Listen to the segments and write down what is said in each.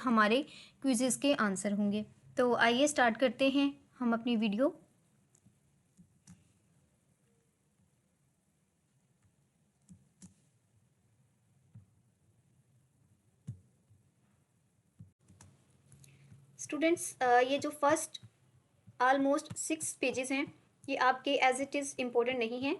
हमारे क्विज़ेस के आंसर होंगे। तो आइए स्टार्ट करते हैं हम अपनी वीडियो। स्टूडेंट्स, ये जो फर्स्ट ऑलमोस्ट 6 पेजेस हैं, ये आपके एज इट इज़ इम्पोर्टेंट नहीं है।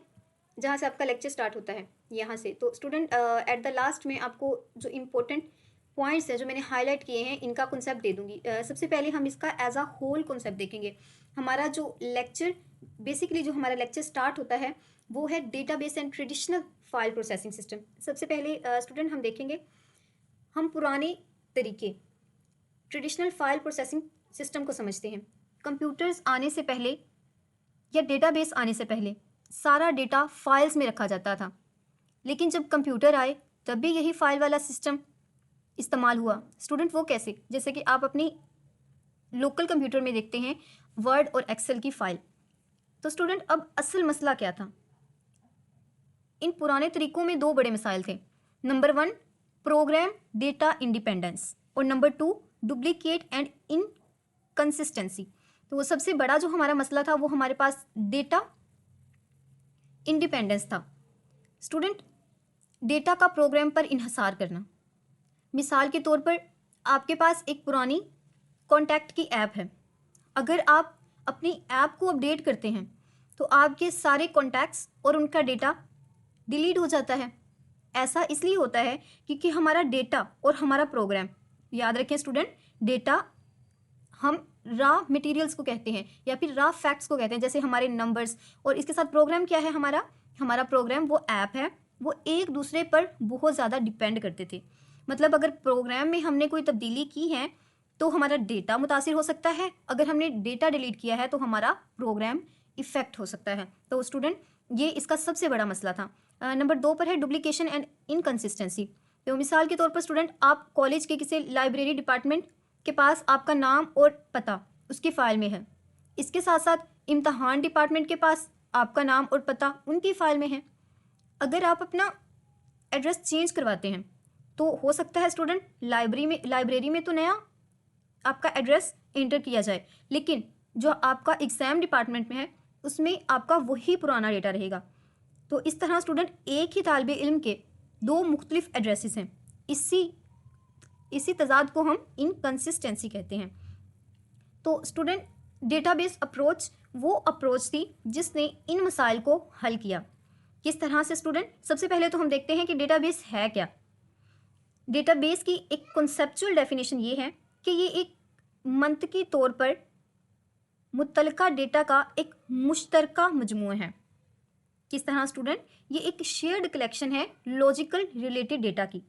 जहाँ से आपका लेक्चर स्टार्ट होता है यहाँ से, तो स्टूडेंट एट द लास्ट में आपको जो इम्पोर्टेंट पॉइंट्स हैं जो मैंने हाईलाइट किए हैं इनका कॉन्सेप्ट दे दूँगी। सबसे पहले हम इसका एज अ होल कॉन्सेप्ट देखेंगे। हमारा जो लेक्चर बेसिकली जो हमारा लेक्चर स्टार्ट होता है वो है database and traditional file processing system. सबसे पहले स्टूडेंट हम देखेंगे हम पुराने तरीके ट्रेडिशनल फाइल प्रोसेसिंग सिस्टम को समझते हैं। कंप्यूटर्स आने से पहले या डेटाबेस आने से पहले सारा डेटा फाइल्स में रखा जाता था, लेकिन जब कंप्यूटर आए तब भी यही फाइल वाला सिस्टम इस्तेमाल हुआ। स्टूडेंट वो कैसे? जैसे कि आप अपनी लोकल कंप्यूटर में देखते हैं वर्ड और एक्सेल की फाइल। तो स्टूडेंट अब असल मसला क्या था? इन पुराने तरीकों में 2 बड़े मसाइल थे। नंबर 1 प्रोग्राम डेटा इंडिपेंडेंस और नंबर 2 डुप्लीकेट एंड इनकंसिस्टेंसी। तो वो सबसे बड़ा जो हमारा मसला था वो हमारे पास डेटा इंडिपेंडेंस था। स्टूडेंट डेटा का प्रोग्राम पर इन्हसार करना। मिसाल के तौर पर आपके पास एक पुरानी कॉन्टैक्ट की ऐप है। अगर आप अपनी ऐप को अपडेट करते हैं तो आपके सारे कॉन्टैक्ट्स और उनका डेटा डिलीट हो जाता है। ऐसा इसलिए होता है क्योंकि हमारा डेटा और हमारा प्रोग्राम, याद रखें स्टूडेंट, डेटा हम रॉ मटेरियल्स को कहते हैं या फिर रॉ फैक्ट्स को कहते हैं, जैसे हमारे नंबर्स, और इसके साथ प्रोग्राम क्या है हमारा प्रोग्राम वो ऐप है, वो एक दूसरे पर बहुत ज़्यादा डिपेंड करते थे। मतलब अगर प्रोग्राम में हमने कोई तब्दीली की है तो हमारा डेटा मुतासिर हो सकता है, अगर हमने डेटा डिलीट किया है तो हमारा प्रोग्राम इफेक्ट हो सकता है। तो स्टूडेंट ये इसका सबसे बड़ा मसला था। नंबर 2 पर है डुप्लीकेशन एंड इनकंसिस्टेंसी। तो मिसाल के तौर पर स्टूडेंट आप कॉलेज के किसी लाइब्रेरी डिपार्टमेंट के पास आपका नाम और पता उसकी फ़ाइल में है, इसके साथ साथ इम्तहान डिपार्टमेंट के पास आपका नाम और पता उनकी फ़ाइल में है। अगर आप अपना एड्रेस चेंज करवाते हैं तो हो सकता है स्टूडेंट लाइब्रेरी में तो नया आपका एड्रेस एंटर किया जाए, लेकिन जो आपका एग्ज़ाम डिपार्टमेंट में है उसमें आपका वही पुराना डेटा रहेगा। तो इस तरह स्टूडेंट एक ही तालिबे इल्म के 2 मुख्तलिफ एड्रेसेस हैं। इसी तजाद को हम इनकंसिस्टेंसी कहते हैं। तो स्टूडेंट डेटाबेस अप्रोच वो अप्रोच थी जिसने इन मसाइल को हल किया। किस तरह से स्टूडेंट? सबसे पहले तो हम देखते हैं कि डेटाबेस है क्या। डेटाबेस की एक कॉन्सेप्चुअल डेफिनेशन ये है कि ये एक मंतकी तौर पर मुतलका डेटा का एक मुश्तरका मजमूआ है। किस तरह स्टूडेंट? ये एक शेयर्ड कलेक्शन है लॉजिकल रिलेटेड डेटा की।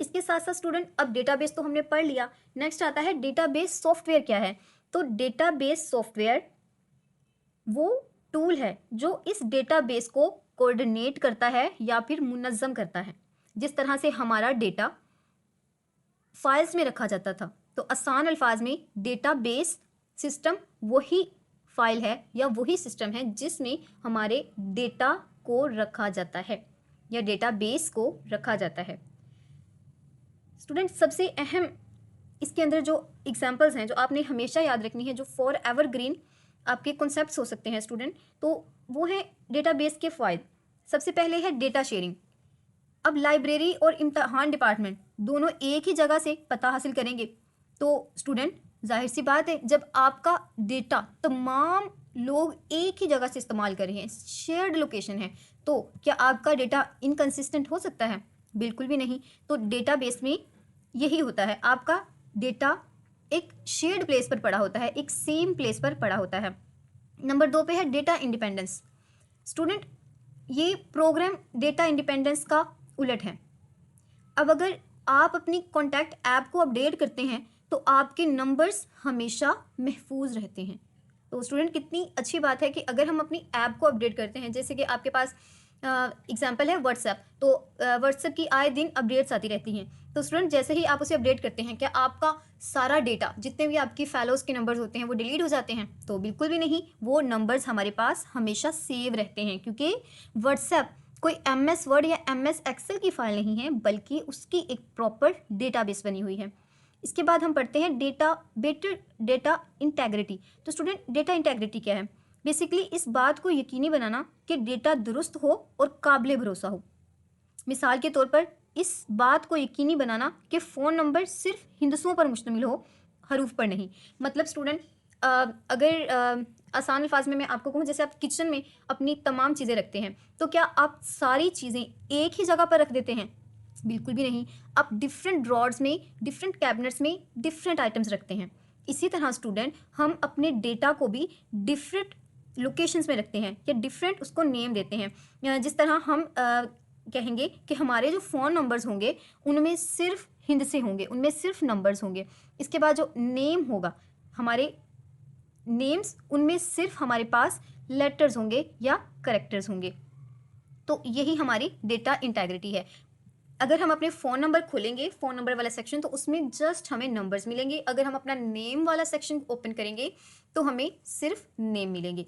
इसके साथ साथ स्टूडेंट अब डेटाबेस तो हमने पढ़ लिया, नेक्स्ट आता है डेटाबेस सॉफ्टवेयर क्या है। तो डेटाबेस सॉफ्टवेयर वो टूल है जो इस डेटाबेस को कोऑर्डिनेट करता है या फिर मुनज़्ज़म करता है। जिस तरह से हमारा डेटा फाइल्स में रखा जाता था, तो आसान अल्फाज में डेटाबेस सिस्टम वही फाइल है या वही सिस्टम है जिसमें हमारे डेटा को रखा जाता है या डेटाबेस को रखा जाता है। स्टूडेंट सबसे अहम इसके अंदर जो एग्जांपल्स हैं जो आपने हमेशा याद रखनी है, जो फॉर एवर ग्रीन आपके कॉन्सेप्ट्स हो सकते हैं स्टूडेंट, तो वो है डेटाबेस के फ़ायदे। सबसे पहले है डेटा शेयरिंग। अब लाइब्रेरी और इम्तहान डिपार्टमेंट दोनों एक ही जगह से पता हासिल करेंगे, तो स्टूडेंट जाहिर सी बात है जब आपका डेटा तमाम लोग एक ही जगह से इस्तेमाल कर रहे हैं, शेयर्ड लोकेशन है, तो क्या आपका डेटा इनकंसिस्टेंट हो सकता है? बिल्कुल भी नहीं। तो डेटाबेस में यही होता है, आपका डेटा एक शेयर्ड प्लेस पर पड़ा होता है, एक सेम प्लेस पर पड़ा होता है। नंबर 2 पे है डेटा इंडिपेंडेंस। स्टूडेंट ये प्रोग्राम डेटा इंडिपेंडेंस का उलट है। अब अगर आप अपनी कॉन्टैक्ट ऐप को अपडेट करते हैं तो आपके नंबर्स हमेशा महफूज रहते हैं। तो स्टूडेंट कितनी अच्छी बात है कि अगर हम अपनी ऐप को अपडेट करते हैं, जैसे कि आपके पास एग्जांपल है व्हाट्सएप, तो व्हाट्सएप की आए दिन अपडेट्स आती रहती हैं। तो स्टूडेंट जैसे ही आप उसे अपडेट करते हैं, क्या आपका सारा डेटा जितने भी आपकी फैलोज़ के नंबर्स होते हैं वो डिलीट हो जाते हैं? तो बिल्कुल भी नहीं, वो नंबर्स हमारे पास हमेशा सेव रहते हैं, क्योंकि व्हाट्सएप कोई MS वर्ड या MS एक्सेल की फ़ाइल नहीं है, बल्कि उसकी एक प्रॉपर डेटाबेस बनी हुई है। इसके बाद हम पढ़ते हैं बेटर डेटा इंटेग्रिटी। तो स्टूडेंट डेटा इंटेग्रिटी क्या है? बेसिकली इस बात को यकीनी बनाना कि डेटा दुरुस्त हो और काबिल भरोसा हो। मिसाल के तौर पर इस बात को यकीनी बनाना कि फ़ोन नंबर सिर्फ हिंदसों पर मुश्तमिल हो, हरूफ पर नहीं। मतलब स्टूडेंट अगर आसान अल्फाज में मैं आपको कहूँ, जैसे आप किचन में अपनी तमाम चीज़ें रखते हैं, तो क्या आप सारी चीज़ें एक ही जगह पर रख देते हैं? बिल्कुल भी नहीं। आप डिफरेंट ड्रॉर्स में, डिफरेंट कैबिनेट्स में डिफरेंट आइटम्स रखते हैं। इसी तरह स्टूडेंट हम अपने डेटा को भी डिफरेंट लोकेशंस में रखते हैं या डिफरेंट उसको नेम देते हैं। जिस तरह हम कहेंगे कि हमारे जो फ़ोन नंबर्स होंगे उनमें सिर्फ हिंदसे होंगे, उनमें सिर्फ नंबर्स होंगे। इसके बाद जो नेम होगा, हमारे नेम्स, उनमें सिर्फ हमारे पास लेटर्स होंगे या करेक्टर्स होंगे। तो यही हमारी डेटा इंटेग्रिटी है। अगर हम अपने फ़ोन नंबर खोलेंगे, फ़ोन नंबर वाला सेक्शन, तो उसमें जस्ट हमें नंबर्स मिलेंगे। अगर हम अपना नेम वाला सेक्शन ओपन करेंगे तो हमें सिर्फ नेम मिलेंगे।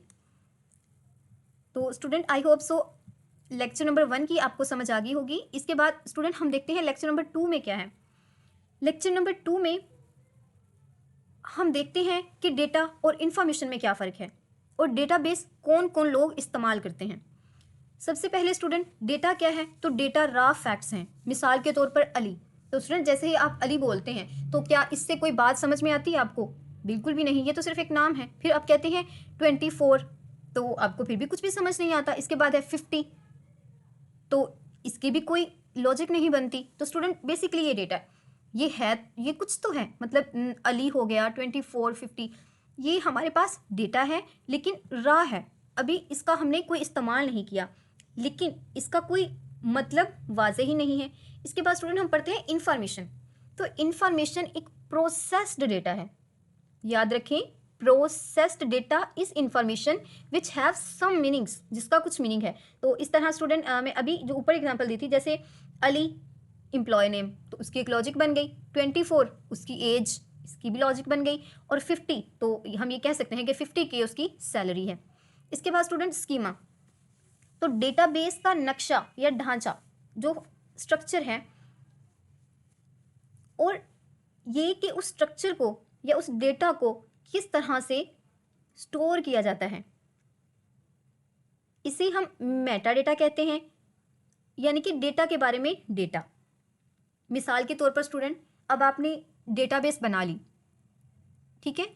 तो student I hope so lecture number 1 की आपको समझ आ गई होगी। इसके बाद स्टूडेंट हम देखते हैं लेक्चर नंबर 2 में क्या है। लेक्चर नंबर 2 में हम देखते हैं कि डेटा और इंफॉर्मेशन में क्या फ़र्क है और डेटाबेस कौन कौन लोग इस्तेमाल करते हैं। सबसे पहले स्टूडेंट डेटा क्या है? तो डेटा रा फैक्ट्स हैं। मिसाल के तौर पर अली। तो स्टूडेंट जैसे ही आप अली बोलते हैं तो क्या इससे कोई बात समझ में आती है आपको? बिल्कुल भी नहीं, ये तो सिर्फ एक नाम है। फिर आप कहते हैं 24, तो आपको फिर भी कुछ भी समझ नहीं आता। इसके बाद है 50, तो इसकी भी कोई लॉजिक नहीं बनती। तो स्टूडेंट बेसिकली ये डेटा है, ये कुछ तो है। मतलब अली हो गया, 24, 50, ये हमारे पास डेटा है, लेकिन रा है। अभी इसका हमने कोई इस्तेमाल नहीं किया, लेकिन इसका कोई मतलब वाज़ेह ही नहीं है। इसके बाद स्टूडेंट हम पढ़ते हैं इंफॉर्मेशन। तो इंफॉर्मेशन एक प्रोसेस्ड डेटा है। याद रखें, processed data is information which have some meanings, जिसका कुछ मीनिंग है। तो इस तरह स्टूडेंट मैं अभी जो ऊपर एग्जांपल दी थी, जैसे अली एम्प्लॉय नेम, तो उसकी एक लॉजिक बन गई। 24 उसकी एज, इसकी भी लॉजिक बन गई। और 50 तो हम ये कह सकते हैं कि 50K उसकी सैलरी है। इसके बाद स्टूडेंट स्कीमा। तो डेटाबेस का नक्शा या ढांचा, जो स्ट्रक्चर है, और ये कि उस स्ट्रक्चर को या उस डेटा को किस तरह से स्टोर किया जाता है, इसे हम मेटा डेटा कहते हैं, यानी कि डेटा के बारे में डेटा। मिसाल के तौर पर स्टूडेंट अब आपने डेटाबेस बना ली, ठीक है,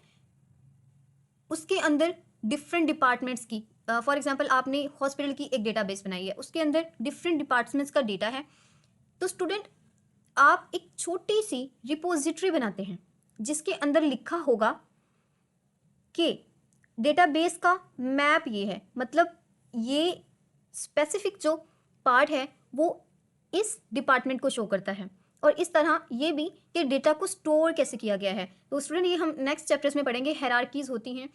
उसके अंदर डिफरेंट डिपार्टमेंट्स की, फॉर एग्जांपल आपने हॉस्पिटल की एक डेटाबेस बनाई है, उसके अंदर डिफरेंट डिपार्टमेंट्स का डेटा है। तो स्टूडेंट आप एक छोटी सी रिपोजिटरी बनाते हैं जिसके अंदर लिखा होगा कि डेटाबेस का मैप ये है, मतलब ये स्पेसिफिक जो पार्ट है वो इस डिपार्टमेंट को शो करता है। और इस तरह ये भी कि डेटा को स्टोर कैसे किया गया है। तो स्टूडेंट ये हम नेक्स्ट चैप्टर्स में पढ़ेंगे, हायरार्कीज होती हैं,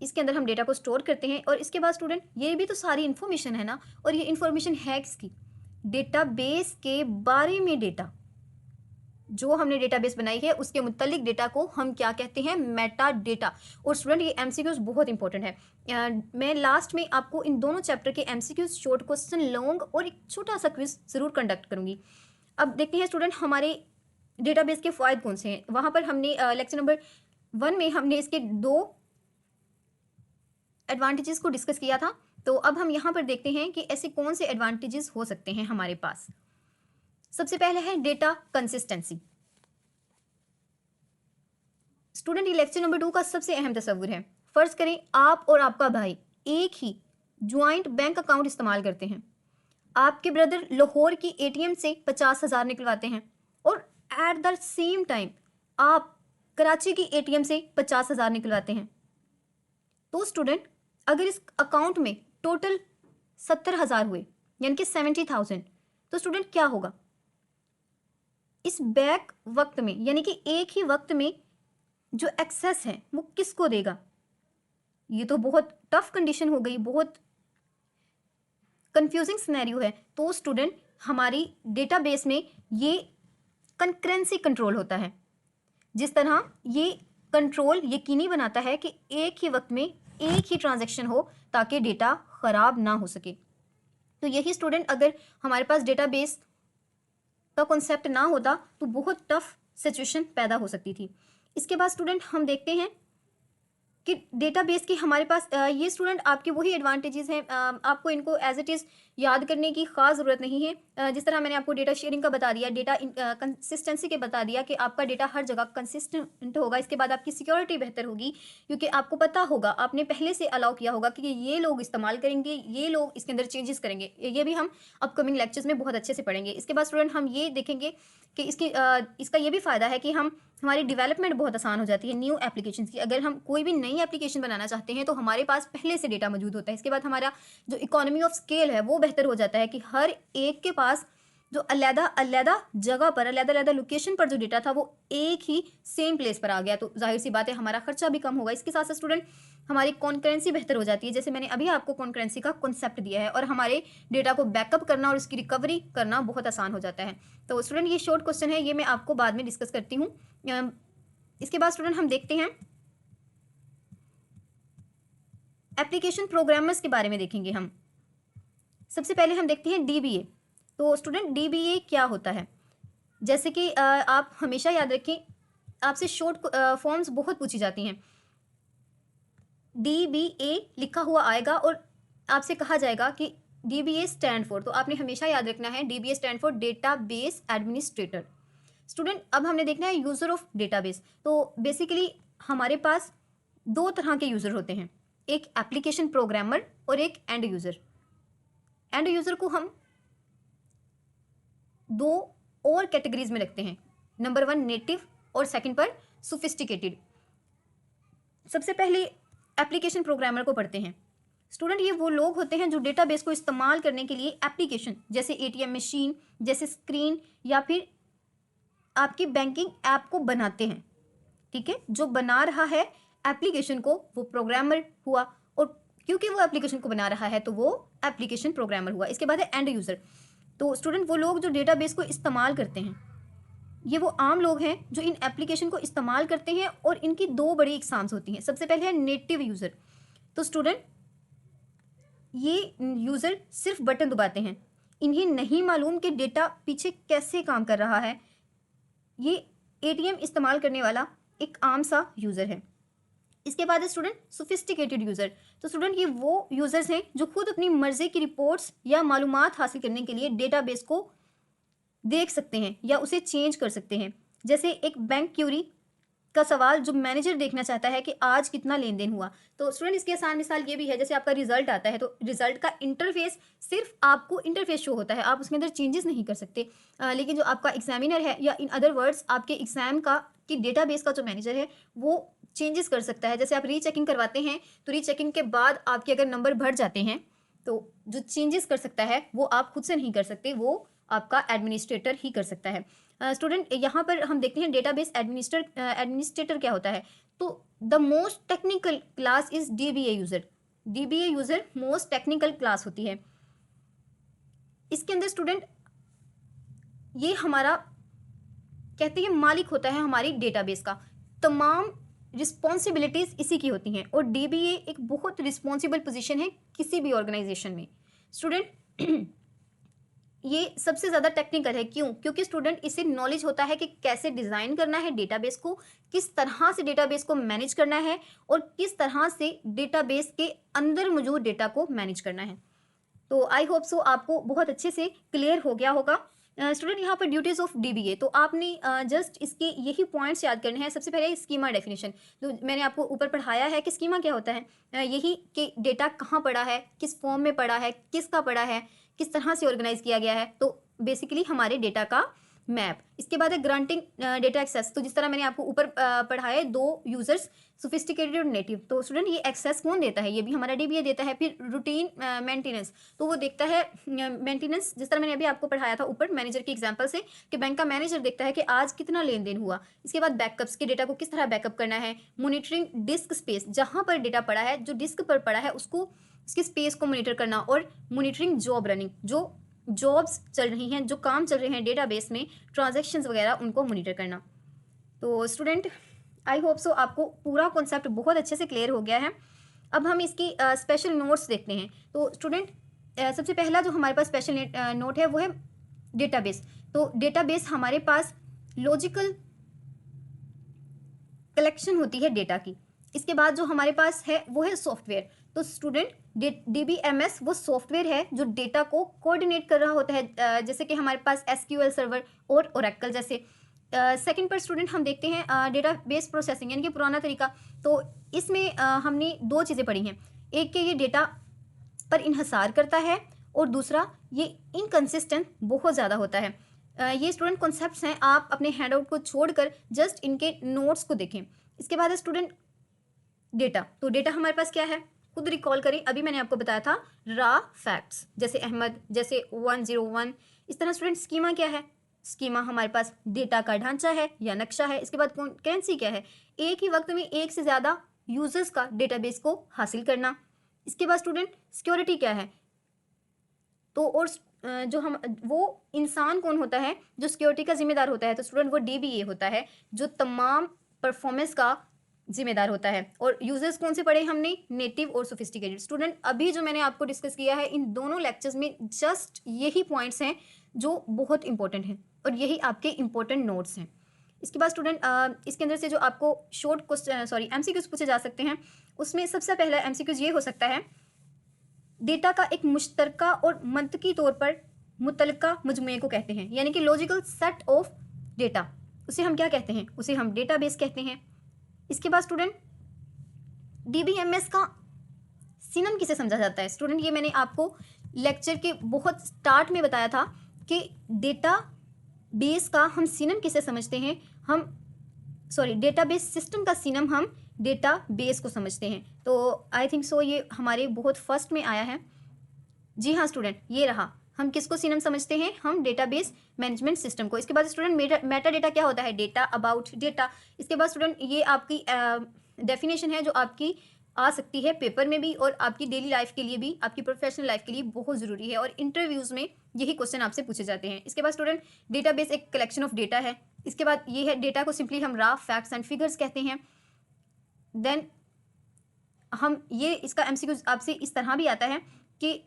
इसके अंदर हम डेटा को स्टोर करते हैं। और इसके बाद स्टूडेंट ये भी तो सारी इन्फॉर्मेशन है ना, और ये इन्फॉर्मेशन है किसकी? डेटाबेस के बारे में डेटा। जो हमने डेटाबेस बनाई है उसके मुतल्लिक डेटा को हम क्या कहते हैं? Meta data. और स्टूडेंट ये एमसीक्यूज बहुत इंपॉर्टेंट है। मैं लास्ट में आपको इन दोनों चैप्टर के एमसीक्यूज, शॉर्ट क्वेश्चन, लॉन्ग और एक छोटा सा क्विज ज़रूर कंडक्ट करूंगी। अब देखते हैं स्टूडेंट हमारे डेटाबेस के फ़ायदे कौन से हैं। वहाँ पर हमने लेक्चर नंबर 1 में हमने इसके 2 एडवांटेजेस को डिस्कस किया था। तो अब हम यहाँ पर देखते हैं कि ऐसे कौन से एडवांटेजेस हो सकते हैं हमारे पास। सबसे पहले है डेटा कंसिस्टेंसी। स्टूडेंट ये लेक्चर नंबर 2 का सबसे अहम तस्वुर है। फर्ज करें आप और आपका भाई एक ही ज्वाइंट बैंक अकाउंट इस्तेमाल करते हैं। आपके ब्रदर लाहौर की एटीएम से 50,000 निकलवाते हैं और एट द सेम टाइम आप कराची की एटीएम से 50,000 निकलवाते हैं। तो स्टूडेंट अगर इस अकाउंट में टोटल 70,000 हुए, यानी कि 70,000, तो स्टूडेंट क्या होगा? इस बैक वक्त में, यानी कि एक ही वक्त में जो एक्सेस है वो किसको देगा? ये तो बहुत टफ कंडीशन हो गई, बहुत कंफ्यूजिंग सिनेरियो है। तो स्टूडेंट हमारी डेटाबेस में ये कंकरेंसी कंट्रोल होता है, जिस तरह ये कंट्रोल यकीनी बनाता है कि एक ही वक्त में एक ही ट्रांजैक्शन हो ताकि डेटा ख़राब ना हो सके। तो यही स्टूडेंट अगर हमारे पास डेटाबेस का कॉन्सेप्ट ना होता तो बहुत टफ सिचुएशन पैदा हो सकती थी। इसके बाद स्टूडेंट हम देखते हैं कि डेटाबेस की हमारे पास ये स्टूडेंट आपके वही एडवांटेजेस हैं, आपको इनको एज इट इज़ याद करने की ख़ास ज़रूरत नहीं है। जिस तरह मैंने आपको डेटा शेयरिंग का बता दिया, डेटा कंसिस्टेंसी के बता दिया कि आपका डेटा हर जगह कंसिस्टेंट होगा। इसके बाद आपकी सिक्योरिटी बेहतर होगी, क्योंकि आपको पता होगा, आपने पहले से अलाउ किया होगा कि ये लोग इस्तेमाल करेंगे, ये लोग इसके अंदर चेंजेस करेंगे। ये भी हम अपकमिंग लेक्चर्स में बहुत अच्छे से पढ़ेंगे। इसके बाद स्टूडेंट हम ये देखेंगे कि इसका ये भी फ़ायदा है कि हमारी डेवलपमेंट बहुत आसान हो जाती है न्यू एप्लीकेशंस की। अगर हम कोई भी नई एप्लीकेशन बनाना चाहते हैं तो हमारे पास पहले से डेटा मौजूद होता है। इसके बाद हमारा जो इकोनॉमी ऑफ स्केल है वो बेहतर हो जाता है कि हर एक के पास जो अलग-अलग जगह पर, अलग-अलग लोकेशन पर जो डेटा था वो एक ही सेम प्लेस पर आ गया, तो जाहिर सी बात है हमारा खर्चा भी कम होगा। इसके साथ साथ स्टूडेंट हमारी कॉन्करेंसी बेहतर हो जाती है, जैसे मैंने अभी आपको कॉन्करेंसी का कॉन्सेप्ट दिया है, और हमारे डेटा को बैकअप करना और उसकी रिकवरी करना बहुत आसान हो जाता है। तो स्टूडेंट ये शॉर्ट क्वेश्चन है, ये मैं आपको बाद में डिस्कस करती हूँ। इसके बाद स्टूडेंट हम देखते हैं एप्लीकेशन प्रोग्रामर्स के बारे में देखेंगे हम। सबसे पहले हम देखते हैं डीबीए। तो स्टूडेंट डीबीए क्या होता है, जैसे कि आप हमेशा याद रखें, आपसे शॉर्ट फॉर्म्स बहुत पूछी जाती हैं। डीबीए लिखा हुआ आएगा और आपसे कहा जाएगा कि डीबीए स्टैंड फॉर, तो आपने हमेशा याद रखना है dBA stand for database administrator. Student अब हमने देखना है यूज़र ऑफ डेटाबेस। तो बेसिकली हमारे पास दो तरह के यूज़र होते हैं, एक एप्लीकेशन प्रोग्रामर और एक एंड यूज़र। एंड यूज़र को हम दो और कैटेगरीज में रखते हैं, नंबर 1 नेटिव और सेकंड पर सोफिस्टिकेटेड। सबसे पहले एप्लीकेशन प्रोग्रामर को पढ़ते हैं। स्टूडेंट ये वो लोग होते हैं जो डेटाबेस को इस्तेमाल करने के लिए एप्लीकेशन जैसे एटीएम मशीन, जैसे स्क्रीन या फिर आपकी बैंकिंग ऐप को बनाते हैं। ठीक है, जो बना रहा है एप्लीकेशन को वो प्रोग्रामर हुआ, और क्योंकि वो एप्लीकेशन को बना रहा है तो वो एप्लीकेशन प्रोग्रामर हुआ। इसके बाद है एंड यूज़र। तो स्टूडेंट वो लोग जो डेटाबेस को इस्तेमाल करते हैं, ये वो आम लोग हैं जो इन एप्लीकेशन को इस्तेमाल करते हैं, और इनकी दो बड़ी एग्जाम्स होती हैं। सबसे पहले है नेटिव यूज़र। तो स्टूडेंट ये यूज़र सिर्फ बटन दबाते हैं, इन्हें नहीं मालूम कि डेटा पीछे कैसे काम कर रहा है। ये एटीएम इस्तेमाल करने वाला एक आम सा यूज़र है। इसके बाद है स्टूडेंट सोफिस्टिकेटेड यूज़र। तो स्टूडेंट ये वो यूज़र्स हैं जो खुद अपनी मर्जी की रिपोर्ट्स या मालूमात हासिल करने के लिए डेटाबेस को देख सकते हैं या उसे चेंज कर सकते हैं। जैसे एक बैंक क्यूरी का सवाल जो मैनेजर देखना चाहता है कि आज कितना लेन देन हुआ। तो स्टूडेंट इसकी आसान मिसाल ये भी है, जैसे आपका रिजल्ट आता है तो रिजल्ट का इंटरफेस सिर्फ आपको इंटरफेस शो होता है, आप उसके अंदर चेंजेस नहीं कर सकते। लेकिन जो आपका एग्जामिनर है, या इन अदर वर्ड्स आपके एग्जाम का कि डेटाबेस का जो मैनेजर है वो चेंजेस कर सकता है। जैसे आप रीचेकिंग करवाते हैं तो रीचेकिंग के बाद आपके अगर नंबर बढ़ जाते हैं तो जो चेंजेस कर सकता है वो आप खुद से नहीं कर सकते, वो आपका एडमिनिस्ट्रेटर ही कर सकता है। स्टूडेंट यहाँ पर हम देखते हैं डेटाबेस एडमिनिस्ट्रेटर क्या होता है। तो the most technical class is dBA user. DBA user most technical class होती है। इसके अंदर स्टूडेंट ये हमारा कहते हैं मालिक होता है हमारी डेटाबेस का, तमाम रिस्पॉन्सिबिलिटीज़ इसी की होती हैं, और डीबीए एक बहुत रिस्पॉन्सिबल पोजीशन है किसी भी ऑर्गेनाइजेशन में। स्टूडेंट ये सबसे ज़्यादा टेक्निकल है, क्यों? क्योंकि स्टूडेंट इसे नॉलेज होता है कि कैसे डिज़ाइन करना है डेटाबेस को, किस तरह से डेटाबेस को मैनेज करना है, और किस तरह से डेटाबेस के अंदर मौजूद डेटा को मैनेज करना है। तो आई होप सो आपको बहुत अच्छे से क्लियर हो गया होगा। स्टूडेंट यहाँ पर ड्यूटीज़ ऑफ डीबीए, तो आपने जस्ट इसके यही पॉइंट्स याद करने हैं। सबसे पहले स्कीमा डेफिनेशन, जो मैंने आपको ऊपर पढ़ाया है कि स्कीमा क्या होता है, यही कि डेटा कहाँ पड़ा है, किस फॉर्म में पड़ा है, किसका पड़ा है, किस तरह से ऑर्गेनाइज किया गया है, तो बेसिकली हमारे डेटा का मैप। इसके बाद है ग्रांटिंग डेटा एक्सेस। तो जिस तरह मैंने आपको ऊपर पढ़ाया है, दो यूजर्स सोफिस्टिकेटेड और नेटिव। तो स्टूडेंट ये एक्सेस कौन देता है, ये भी हमारा डीबीए देता है। फिर रूटीन मेंटेनेंस, तो वो देखता है मेंटेनेंस, जिस तरह मैंने अभी आपको पढ़ाया था ऊपर मैनेजर की एग्जांपल से, कि बैंक का मैनेजर देखता है कि आज कितना लेन देन हुआ। इसके बाद बैकअप्स के डेटा को किस तरह बैकअप करना है, मॉनिटरिंग डिस्क स्पेस, जहाँ पर डेटा पड़ा है, जो डिस्क पर पड़ा है उसको, उसकी स्पेस को मॉनिटर करना, और मॉनिटरिंग जॉब रनिंग, जो जॉब्स चल रही हैं, जो काम चल रहे हैं डेटाबेस में, ट्रांजैक्शंस वगैरह, उनको मॉनिटर करना। तो स्टूडेंट आई होप सो आपको पूरा कॉन्सेप्ट बहुत अच्छे से क्लियर हो गया है। अब हम इसकी स्पेशल नोट्स देखते हैं। तो स्टूडेंट सबसे पहला जो हमारे पास स्पेशल नोट है वो है डेटाबेस। तो डेटाबेस हमारे पास लॉजिकल कलेक्शन होती है डेटा की। इसके बाद जो हमारे पास है वो है सॉफ्टवेयर। तो स्टूडेंट DBMS वो सॉफ्टवेयर है जो डेटा को कोऑर्डिनेट कर रहा होता है, जैसे कि हमारे पास SQL सर्वर और ओरेकल जैसे। सेकंड पर स्टूडेंट हम देखते हैं डेटाबेस प्रोसेसिंग, यानी कि पुराना तरीका। तो इसमें हमने दो चीज़ें पढ़ी हैं, एक कि ये डेटा पर इन्हिसार करता है और दूसरा ये इनकंसिस्टेंट बहुत ज़्यादा होता है। ये स्टूडेंट कॉन्सेप्ट्स हैं, आप अपने हैंडआउट को छोड़कर जस्ट इनके नोट्स को देखें। इसके बाद है स्टूडेंट डेटा। तो डेटा हमारे पास क्या है, खुद रिकॉल करें, अभी मैंने आपको बताया था रॉ फैक्ट्स, जैसे अहमद, जैसे 101। इस तरह स्टूडेंट स्कीमा क्या है, स्कीमा हमारे पास डेटा का ढांचा है या नक्शा है। इसके बाद करेंसी क्या है, एक ही वक्त में एक से ज़्यादा यूजर्स का डेटाबेस को हासिल करना। इसके बाद स्टूडेंट सिक्योरिटी क्या है, तो और जो हम वो इंसान कौन होता है जो सिक्योरिटी का जिम्मेदार होता है, तो स्टूडेंट वो DBA होता है जो तमाम परफॉर्मेंस का जिम्मेदार होता है। और यूजर्स कौन से पढ़े हमने, नेटिव और सोफिस्टिकेटेड। स्टूडेंट अभी जो मैंने आपको डिस्कस किया है इन दोनों लेक्चर्स में जस्ट यही पॉइंट्स हैं जो बहुत इंपॉर्टेंट हैं और यही आपके इंपॉर्टेंट नोट्स हैं। इसके बाद स्टूडेंट इसके अंदर से जो आपको शॉर्ट क्वेश्चन MCQs पूछे जा सकते हैं, उसमें सबसे पहला MCQs ये हो सकता है, डेटा का एक मुश्तरका और मंतकी तौर पर मुतलका मजमूए को कहते हैं, यानी कि लॉजिकल सेट ऑफ डेटा, उसे हम क्या कहते हैं, उसे हम डेटाबेस कहते हैं। इसके बाद स्टूडेंट DBMS का सिनम किसे समझा जाता है। स्टूडेंट ये मैंने आपको लेक्चर के बहुत स्टार्ट में बताया था कि डेटा बेस का हम सिनम किसे समझते हैं, डेटाबेस सिस्टम का सिनम हम डेटाबेस को समझते हैं। तो आई थिंक सो ये हमारे बहुत फर्स्ट में आया है। जी हाँ स्टूडेंट, ये रहा, हम किसको सिनम समझते हैं, हम डेटाबेस मैनेजमेंट सिस्टम को। इसके बाद स्टूडेंट मेटा डेटा क्या होता है, डेटा अबाउट डेटा। इसके बाद स्टूडेंट ये आपकी डेफिनेशन है जो आपकी आ सकती है पेपर में भी और आपकी डेली लाइफ के लिए भी, आपकी प्रोफेशनल लाइफ के लिए बहुत ज़रूरी है और इंटरव्यूज़ में यही क्वेश्चन आपसे पूछे जाते हैं। इसके बाद स्टूडेंट डेटाबेस एक कलेक्शन ऑफ डेटा है। इसके बाद ये है डेटा को सिंपली हम रॉ फैक्ट्स एंड फिगर्स कहते हैं। देन हम ये इसका MCQ आपसे इस तरह भी आता है कि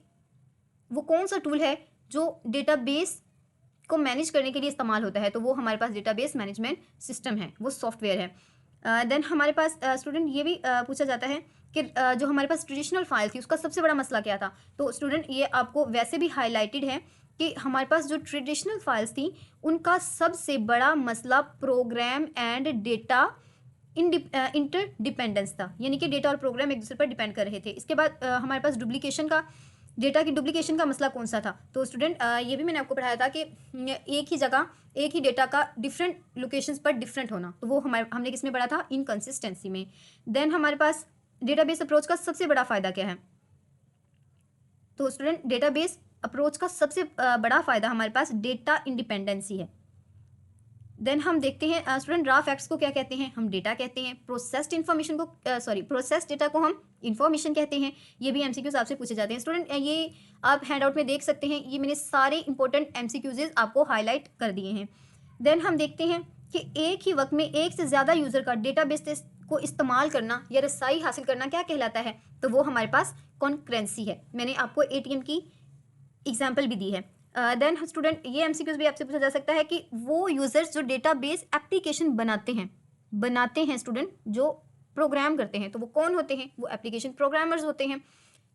वो कौन सा टूल है जो डेटाबेस को मैनेज करने के लिए इस्तेमाल होता है, तो वो हमारे पास डेटाबेस मैनेजमेंट सिस्टम है, वो सॉफ्टवेयर है। देन हमारे पास स्टूडेंट ये भी पूछा जाता है कि जो हमारे पास ट्रेडिशनल फाइल थी उसका सबसे बड़ा मसला क्या था। तो स्टूडेंट ये आपको वैसे भी हाईलाइटेड है कि हमारे पास जो ट्रेडिशनल फाइल्स थी उनका सबसे बड़ा मसला प्रोग्राम एंड डेटा इंटरडिपेंडेंस था, यानी कि डेटा और प्रोग्राम एक दूसरे पर डिपेंड कर रहे थे। इसके बाद हमारे पास डुप्लीकेशन का, डेटा की डुप्लीकेशन का मसला कौन सा था। तो स्टूडेंट ये भी मैंने आपको पढ़ाया था कि एक ही जगह एक ही डेटा का डिफरेंट लोकेशंस पर डिफरेंट होना, तो वो हमने किसमें पढ़ा था, इनकंसिस्टेंसी में। देन हमारे पास डेटाबेस अप्रोच का सबसे बड़ा फ़ायदा क्या है, तो स्टूडेंट डेटाबेस अप्रोच का सबसे बड़ा फ़ायदा हमारे पास डेटा इंडिपेंडेंसी है। देन हम देखते हैं स्टूडेंट रॉ फैक्ट्स को क्या कहते हैं, हम डेटा कहते हैं। प्रोसेस्ड इन्फॉर्मेशन को प्रोसेस्ड डेटा को हम इंफॉर्मेशन कहते हैं। ये भी MCQs आपसे पूछे जाते हैं। स्टूडेंट ये आप हैंडआउट में देख सकते हैं, ये मैंने सारे इंपॉर्टेंट MCQs आपको हाईलाइट कर दिए हैं। देन हम देखते हैं कि एक ही वक्त में एक से ज़्यादा यूज़र का डेटाबेस को इस्तेमाल करना या रसाई हासिल करना क्या कहलाता है, तो वो हमारे पास कॉन्करेंसी है। मैंने आपको ATM की एग्जाम्पल भी दी है। देन स्टूडेंट ये MCQs भी आपसे पूछा जा सकता है कि वो यूज़र्स जो डेटाबेस एप्लीकेशन बनाते हैं स्टूडेंट, जो प्रोग्राम करते हैं, तो वो कौन होते हैं, वो एप्लीकेशन प्रोग्रामर्स होते हैं।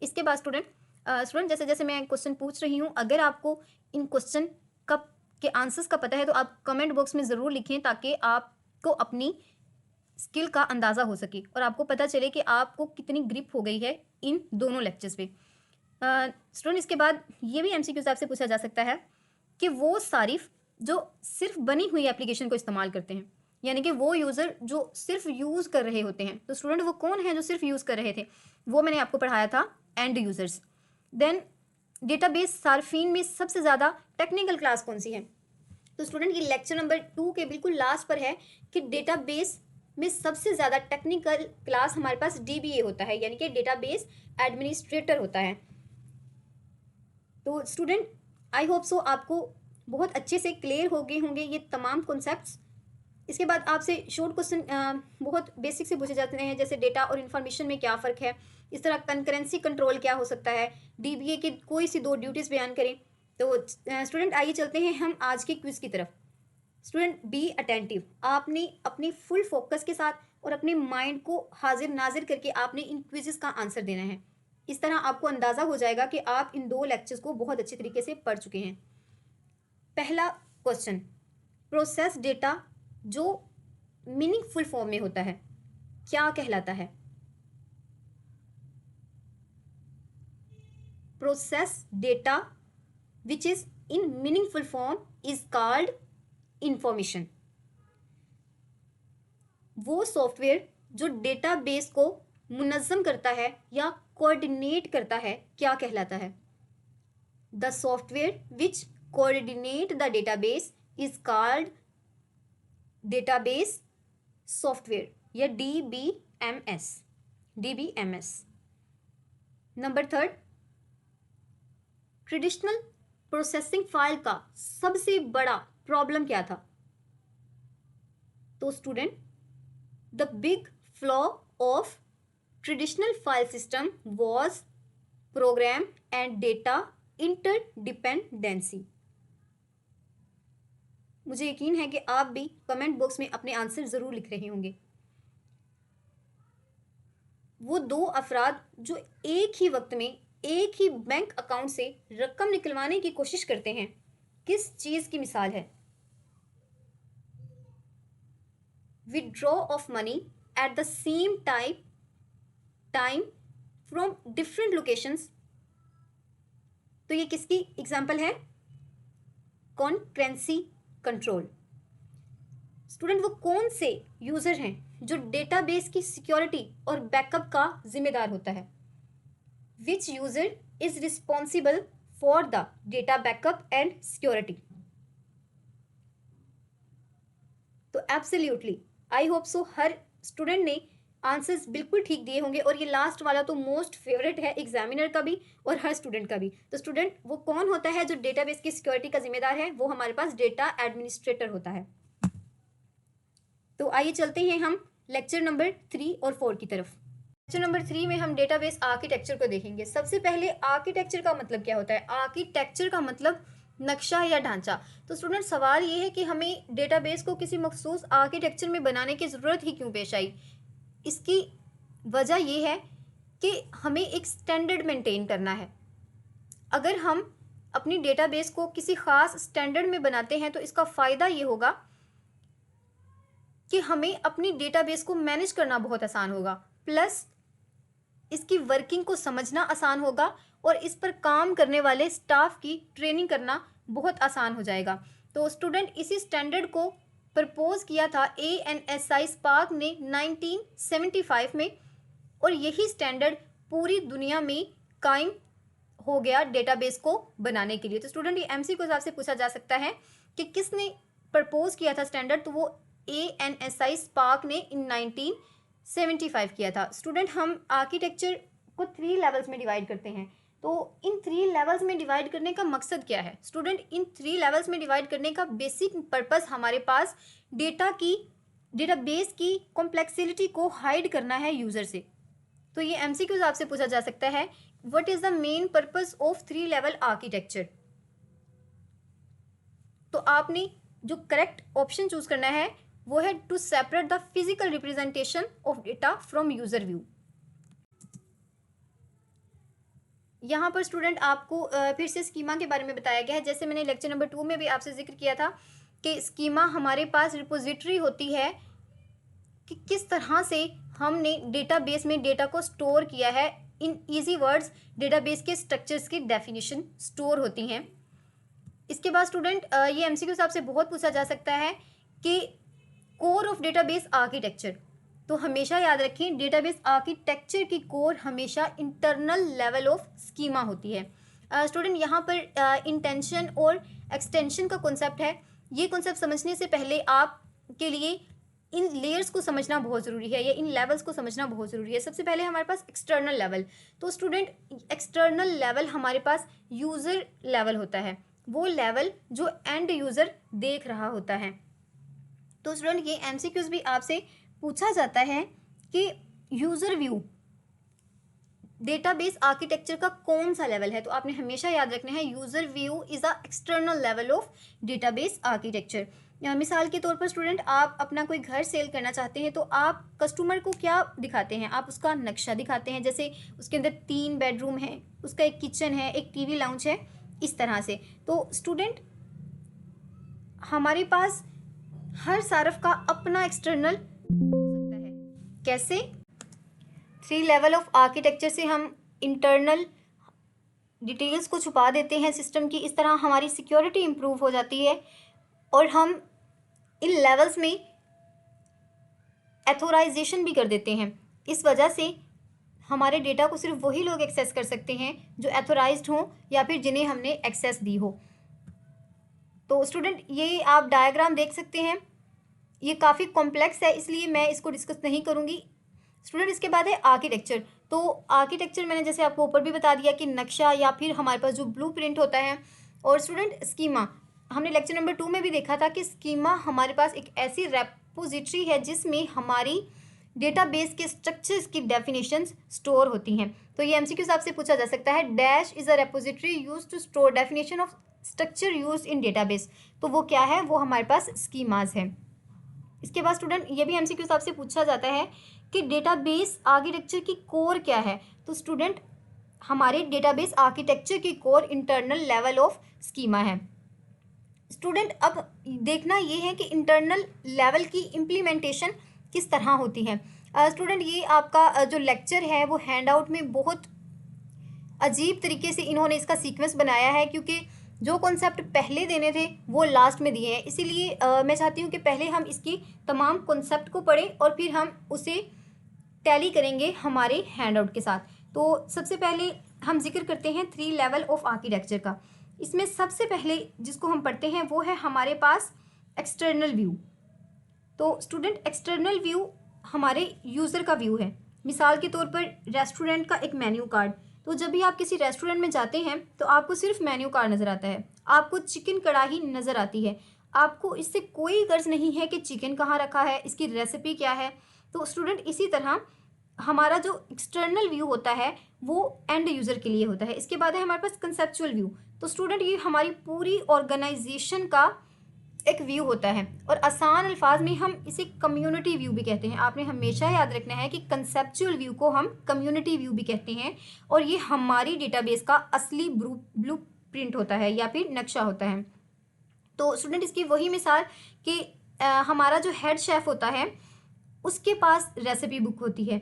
इसके बाद स्टूडेंट जैसे जैसे मैं क्वेश्चन पूछ रही हूँ, अगर आपको इन क्वेश्चन के आंसर्स का पता है तो आप कमेंट बॉक्स में ज़रूर लिखें, ताकि आपको अपनी स्किल का अंदाज़ा हो सके और आपको पता चले कि आपको कितनी ग्रिप हो गई है इन दोनों लेक्चर्स पे। स्टूडेंट इसके बाद ये भी MCQs आपसे पूछा जा सकता है कि वो सारिफ जो सिर्फ बनी हुई एप्लीकेशन को इस्तेमाल करते हैं, यानी कि वो यूज़र जो सिर्फ यूज़ कर रहे होते हैं, तो स्टूडेंट वो कौन है जो सिर्फ यूज़ कर रहे थे, वो मैंने आपको पढ़ाया था एंड यूज़र्स। देन डेटाबेस सार्फिन में सबसे ज़्यादा टेक्निकल क्लास कौन सी है, तो स्टूडेंट ये लेक्चर नंबर 2 के बिल्कुल लास्ट पर है कि डेटाबेस में सबसे ज़्यादा टेक्निकल क्लास हमारे पास DBA होता है, यानी कि डेटाबेस एडमिनिस्ट्रेटर होता है। तो स्टूडेंट आई होप सो आपको बहुत अच्छे से क्लियर हो गए होंगे ये तमाम कॉन्सेप्ट्स। इसके बाद आपसे शॉर्ट क्वेश्चन बहुत बेसिक से पूछे जाते हैं, जैसे डेटा और इन्फॉर्मेशन में क्या फ़र्क है, इस तरह कंकरेंसी कंट्रोल क्या हो सकता है, DBA की कोई सी 2 ड्यूटीज़ बयान करें। तो स्टूडेंट आइए चलते हैं हम आज के क्विज़ की तरफ। स्टूडेंट बी अटेंटिव, आपने अपनी फुल फोकस के साथ और अपने माइंड को हाजिर नाजिर करके आपने इन क्विज़ेस का आंसर देना है। इस तरह आपको अंदाज़ा हो जाएगा कि आप इन 2 लेक्चर्स को बहुत अच्छे तरीके से पढ़ चुके हैं। पहला क्वेश्चन, प्रोसेस डेटा जो मीनिंगफुल फॉर्म में होता है क्या कहलाता है? Process data which is in meaningful form is called information. वो सॉफ्टवेयर जो डेटाबेस को मुनज़्ज़म करता है या कोऑर्डिनेट करता है क्या कहलाता है? The software which coordinate the database is called database software या DBMS। Number 3, traditional processing file का सबसे बड़ा प्रॉब्लम क्या था? तो student, the big flaw of traditional file system was program and data interdependency. मुझे यकीन है कि आप भी कमेंट बॉक्स में अपने आंसर ज़रूर लिख रहे होंगे। वो 2 अफराद जो एक ही वक्त में एक ही बैंक अकाउंट से रकम निकलवाने की कोशिश करते हैं, किस चीज़ की मिसाल है? Withdraw of money at the same time from different locations. तो ये किसकी एग्जाम्पल है? Concurrency control. स्टूडेंट, वो कौन से यूजर हैं जो डेटाबेस की सिक्योरिटी और बैकअप का जिम्मेदार होता है? Which user is responsible for the data backup and security? तो एब्सोल्युटली आई होप सो हर स्टूडेंट ने आंसर्स बिल्कुल ठीक दिए होंगे, और ये लास्ट वाला तो मोस्ट फेवरेट है एग्जामिनर का भी और हर स्टूडेंट का भी। तो स्टूडेंट, वो कौन होता है जो डेटाबेस की सिक्योरिटी का जिम्मेदार है? वो हमारे पास डेटा एडमिनिस्ट्रेटर होता है। तो आइए चलते हैं हम लेक्चर नंबर 3 और 4 की तरफ। लेक्चर नंबर 3 में हम डेटाबेस आर्किटेक्चर को देखेंगे। सबसे पहले आर्किटेक्चर का मतलब क्या होता है? आर्किटेक्चर का मतलब नक्शा या ढांचा। तो स्टूडेंट, सवाल ये है कि हमें डेटाबेस को किसी मखसूस आर्किटेक्चर में बनाने की ज़रूरत ही क्यों पेश आई? इसकी वजह यह है कि हमें एक स्टैंडर्ड मेंटेन करना है। अगर हम अपनी डेटाबेस को किसी ख़ास स्टैंडर्ड में बनाते हैं तो इसका फ़ायदा ये होगा कि हमें अपनी डेटाबेस को मैनेज करना बहुत आसान होगा, प्लस इसकी वर्किंग को समझना आसान होगा और इस पर काम करने वाले स्टाफ की ट्रेनिंग करना बहुत आसान हो जाएगा। तो स्टूडेंट, इसी स्टैंडर्ड को प्रपोज किया था ANSI स्पार्क ने 1975 में, और यही स्टैंडर्ड पूरी दुनिया में कायम हो गया डेटाबेस को बनाने के लिए। तो स्टूडेंट, ये MCQ के हिसाब से पूछा जा सकता है कि किसने प्रपोज किया था स्टैंडर्ड? तो वो ANSI स्पार्क ने इन 1975 किया था। स्टूडेंट, हम आर्किटेक्चर को 3 लेवल्स में डिवाइड करते हैं। तो इन 3 लेवल्स में डिवाइड करने का मकसद क्या है? स्टूडेंट, इन 3 लेवल्स में डिवाइड करने का बेसिक पर्पस हमारे पास डेटाबेस की कॉम्प्लेक्सिटी को हाइड करना है यूज़र से। तो ये MCQ हिसाब से पूछा जा सकता है, what is the main purpose of 3 level architecture? तो आपने जो करेक्ट ऑप्शन चूज करना है वो है to separate the physical representation of data from user view. यहाँ पर स्टूडेंट आपको फिर से स्कीमा के बारे में बताया गया है। जैसे मैंने लेक्चर नंबर 2 में भी आपसे जिक्र किया था कि स्कीमा हमारे पास रिपोजिटरी होती है कि किस तरह से हमने डेटाबेस में डेटा को स्टोर किया है। इन इजी वर्ड्स, डेटाबेस के स्ट्रक्चर्स की डेफिनेशन स्टोर होती हैं। इसके बाद स्टूडेंट, ये MCQ हिसाब से बहुत पूछा जा सकता है कि कोर ऑफ डेटाबेस आर्किटेक्चर। तो हमेशा याद रखें, डेटाबेस आर्किटेक्चर की कोर हमेशा इंटरनल लेवल ऑफ स्कीमा होती है। स्टूडेंट, यहाँ पर इंटेंशन और एक्सटेंशन का कॉन्सेप्ट है। ये कॉन्सेप्ट समझने से पहले आपके लिए इन लेयर्स को समझना बहुत ज़रूरी है, या इन लेवल्स को समझना बहुत ज़रूरी है। सबसे पहले हमारे पास एक्सटर्नल लेवल। तो स्टूडेंट, एक्सटर्नल लेवल हमारे पास यूज़र लेवल होता है, वो लेवल जो एंड यूज़र देख रहा होता है। तो स्टूडेंट, ये MCQs भी आपसे पूछा जाता है कि यूज़र व्यू डेटाबेस आर्किटेक्चर का कौन सा लेवल है। तो आपने हमेशा याद रखना है user view is a external level of database architecture. मिसाल के तौर पर स्टूडेंट, आप अपना कोई घर सेल करना चाहते हैं तो आप कस्टमर को क्या दिखाते हैं? आप उसका नक्शा दिखाते हैं, जैसे उसके अंदर 3 बेडरूम हैं, उसका एक किचन है, एक टीवी लाउंज है, इस तरह से। तो स्टूडेंट, हमारे पास हर सारफ का अपना एक्सटर्नल हो सकता है। कैसे? 3 लेवल ऑफ आर्किटेक्चर से हम इंटरनल डिटेल्स को छुपा देते हैं सिस्टम की। इस तरह हमारी सिक्योरिटी इंप्रूव हो जाती है और हम इन लेवल्स में एथोराइजेशन भी कर देते हैं। इस वजह से हमारे डेटा को सिर्फ वही लोग एक्सेस कर सकते हैं जो एथोराइज्ड हों या फिर जिन्हें हमने एक्सेस दी हो। तो स्टूडेंट, ये आप डायग्राम देख सकते हैं, ये काफ़ी कॉम्प्लेक्स है, इसलिए मैं इसको डिस्कस नहीं करूँगी। स्टूडेंट, इसके बाद है आर्किटेक्चर। तो आर्किटेक्चर मैंने जैसे आपको ऊपर भी बता दिया कि नक्शा या फिर हमारे पास जो ब्लूप्रिंट होता है। और स्टूडेंट, स्कीमा हमने लेक्चर नंबर 2 में भी देखा था कि स्कीमा हमारे पास एक ऐसी रेपोजिटरी है जिसमें हमारी डेटाबेस के स्ट्रक्चर्स की डेफिनेशंस स्टोर होती हैं। तो ये एमसीक्यू हिसाब से पूछा जा सकता है, dash is a repository use to store definition of structure use in database. तो वो क्या है? वो हमारे पास स्कीमाज है। इसके बाद स्टूडेंट, ये भी एमसीक्यू हिसाब से पूछा जाता है कि डेटाबेस आर्किटेक्चर की कोर क्या है? तो स्टूडेंट, हमारे डेटाबेस आर्किटेक्चर की core internal level of schema है। स्टूडेंट, अब देखना ये है कि इंटरनल लेवल की इम्प्लीमेंटेशन किस तरह होती है। स्टूडेंट, ये आपका जो लेक्चर है वो हैंडआउट में बहुत अजीब तरीके से इन्होंने इसका सीक्वेंस बनाया है, क्योंकि जो कॉन्सेप्ट पहले देने थे वो लास्ट में दिए हैं। इसीलिए मैं चाहती हूँ कि पहले हम इसकी तमाम कॉन्सेप्ट को पढ़ें और फिर हम उसे टैली करेंगे हमारे हैंडआउट के साथ। तो सबसे पहले हम जिक्र करते हैं 3 लेवल ऑफ आर्किटेक्चर का। इसमें सबसे पहले जिसको हम पढ़ते हैं वो है हमारे पास एक्सटर्नल व्यू। तो स्टूडेंट, एक्सटर्नल व्यू हमारे यूज़र का व्यू है। मिसाल के तौर पर रेस्टोरेंट का एक मेन्यू कार्ड। तो जब भी आप किसी रेस्टोरेंट में जाते हैं तो आपको सिर्फ मेन्यू कार्ड नज़र आता है, आपको चिकन कढ़ाई नज़र आती है, आपको इससे कोई गर्ज नहीं है कि चिकन कहाँ रखा है, इसकी रेसिपी क्या है। तो स्टूडेंट, इसी तरह हमारा जो एक्सटर्नल व्यू होता है वो एंड यूज़र के लिए होता है। इसके बाद है हमारे पास कंसेप्चुअल व्यू। तो स्टूडेंट, ये हमारी पूरी ऑर्गेनाइजेशन का एक व्यू होता है और आसान अल्फाज में हम इसे कम्युनिटी व्यू भी कहते हैं। आपने हमेशा याद रखना है कि कंसेप्चुअल व्यू को हम कम्युनिटी व्यू भी कहते हैं और ये हमारी डेटाबेस का असली ब्लू प्रिंट होता है या फिर नक्शा होता है। तो स्टूडेंट, इसकी वही मिसाल कि हमारा जो हेड शेफ़ होता है उसके पास रेसिपी बुक होती है,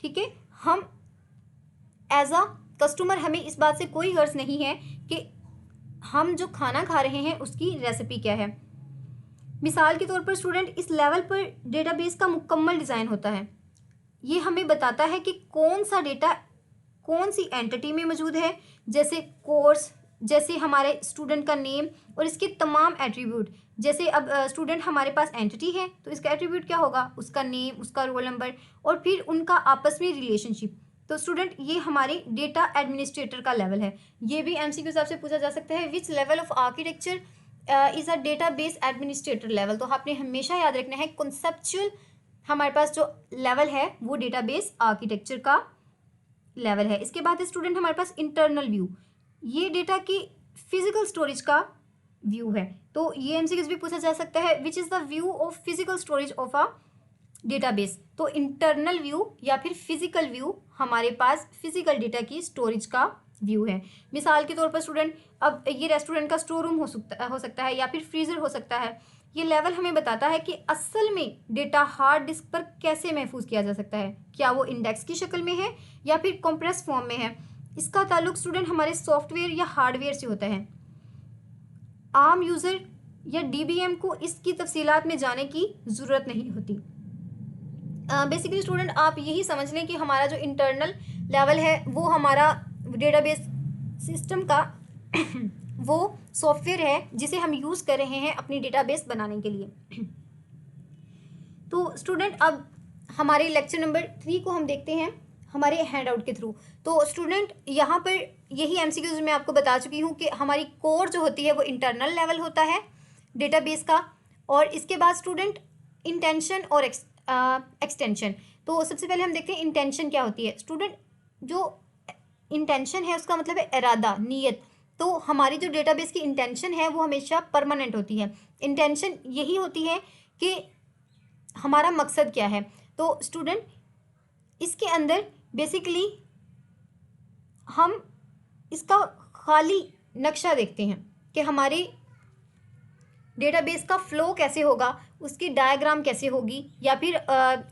ठीक है। हम एज अ कस्टमर, हमें इस बात से कोई गर्ज नहीं है कि हम जो खाना खा रहे हैं उसकी रेसिपी क्या है। मिसाल के तौर पर स्टूडेंट, इस लेवल पर डेटाबेस का मुकम्मल डिज़ाइन होता है। ये हमें बताता है कि कौन सा डेटा कौन सी एंटिटी में मौजूद है, जैसे कोर्स, जैसे हमारे स्टूडेंट का नेम और इसके तमाम एट्रीब्यूट। जैसे अब स्टूडेंट हमारे पास एंटिटी है तो इसका एट्रीब्यूट क्या होगा? उसका नेम, उसका रोल नंबर और फिर उनका आपस में रिलेशनशिप। तो स्टूडेंट, ये हमारे डेटा एडमिनिस्ट्रेटर का लेवल है। ये भी एमसीक्यू हिसाब से पूछा जा सकता है, which level of architecture is a database administrator level. तो आपने हमेशा याद रखना है कॉन्सेप्चुअल हमारे पास जो लेवल है वो डेटाबेस आर्किटेक्चर का लेवल है। इसके बाद स्टूडेंट हमारे पास इंटरनल व्यू, ये डेटा की फिजिकल स्टोरेज का व्यू है। तो ये एमसीक्यूज भी पूछा जा सकता है, which is the view of physical storage of a database. तो इंटरनल व्यू या फिर फिजिकल व्यू हमारे पास फिजिकल डेटा की स्टोरेज का व्यू है। मिसाल के तौर पर स्टूडेंट, अब ये रेस्टोरेंट का स्टोर रूम हो सकता है या फिर फ्रीजर हो सकता है। ये लेवल हमें बताता है कि असल में डेटा हार्ड डिस्क पर कैसे महफूज किया जा सकता है, क्या वो इंडेक्स की शक्ल में है या फिर कंप्रेस फॉर्म में है। इसका ताल्लुक स्टूडेंट हमारे सॉफ्टवेयर या हार्डवेयर से होता है। आम यूज़र या डीबीएम को इसकी तफसीलात में जाने की ज़रूरत नहीं होती। बेसिकली स्टूडेंट, आप यही समझ लें कि हमारा जो इंटरनल लेवल है वो हमारा डेटाबेस सिस्टम का वो सॉफ्टवेयर है जिसे हम यूज़ कर रहे हैं अपनी डेटाबेस बनाने के लिए। तो स्टूडेंट, अब हमारे लेक्चर नंबर 3 को हम देखते हैं हमारे हैंडआउट के थ्रू। तो स्टूडेंट, यहाँ पर यही एमसीक्यूज मैं आपको बता चुकी हूँ कि हमारी कोर जो होती है वो इंटरनल लेवल होता है डेटाबेस का। और इसके बाद स्टूडेंट इंटेंशन और एक्सटेंशन। तो सबसे पहले हम देखते हैं इंटेंशन क्या होती है। स्टूडेंट, जो इंटेंशन है उसका मतलब है इरादा, नीयत। तो हमारी जो डेटाबेस की इंटेंशन है वो हमेशा परमानेंट होती है। इंटेंशन यही होती है कि हमारा मकसद क्या है। तो स्टूडेंट इसके अंदर बेसिकली हम इसका खाली नक्शा देखते हैं कि हमारी डेटाबेस का फ्लो कैसे होगा, उसकी डायग्राम कैसे होगी, या फिर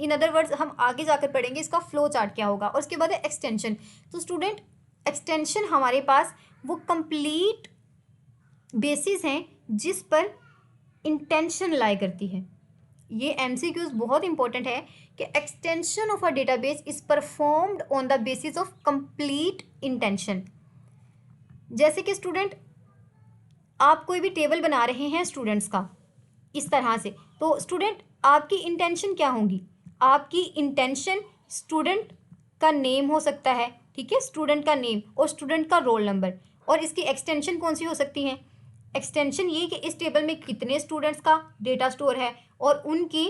इन अदर वर्ड्स हम आगे जाकर पढ़ेंगे इसका फ्लो चार्ट क्या होगा। और उसके बाद है एक्सटेंशन। तो स्टूडेंट एक्सटेंशन हमारे पास वो कंप्लीट बेसिस हैं जिस पर इंटेंशन लाई करती है। ये एमसीक्यूज बहुत इंपॉर्टेंट है कि extension of a database is performed on the basis of complete intention. जैसे कि स्टूडेंट आप कोई भी टेबल बना रहे हैं स्टूडेंट्स का इस तरह से, तो स्टूडेंट आपकी इंटेंशन क्या होगी? आपकी इंटेंशन स्टूडेंट का नेम हो सकता है, ठीक है, स्टूडेंट का नेम और स्टूडेंट का रोल नंबर। और इसकी एक्सटेंशन कौन सी हो सकती है? एक्सटेंशन ये कि इस टेबल में कितने स्टूडेंट्स का डेटा स्टोर है और उनकी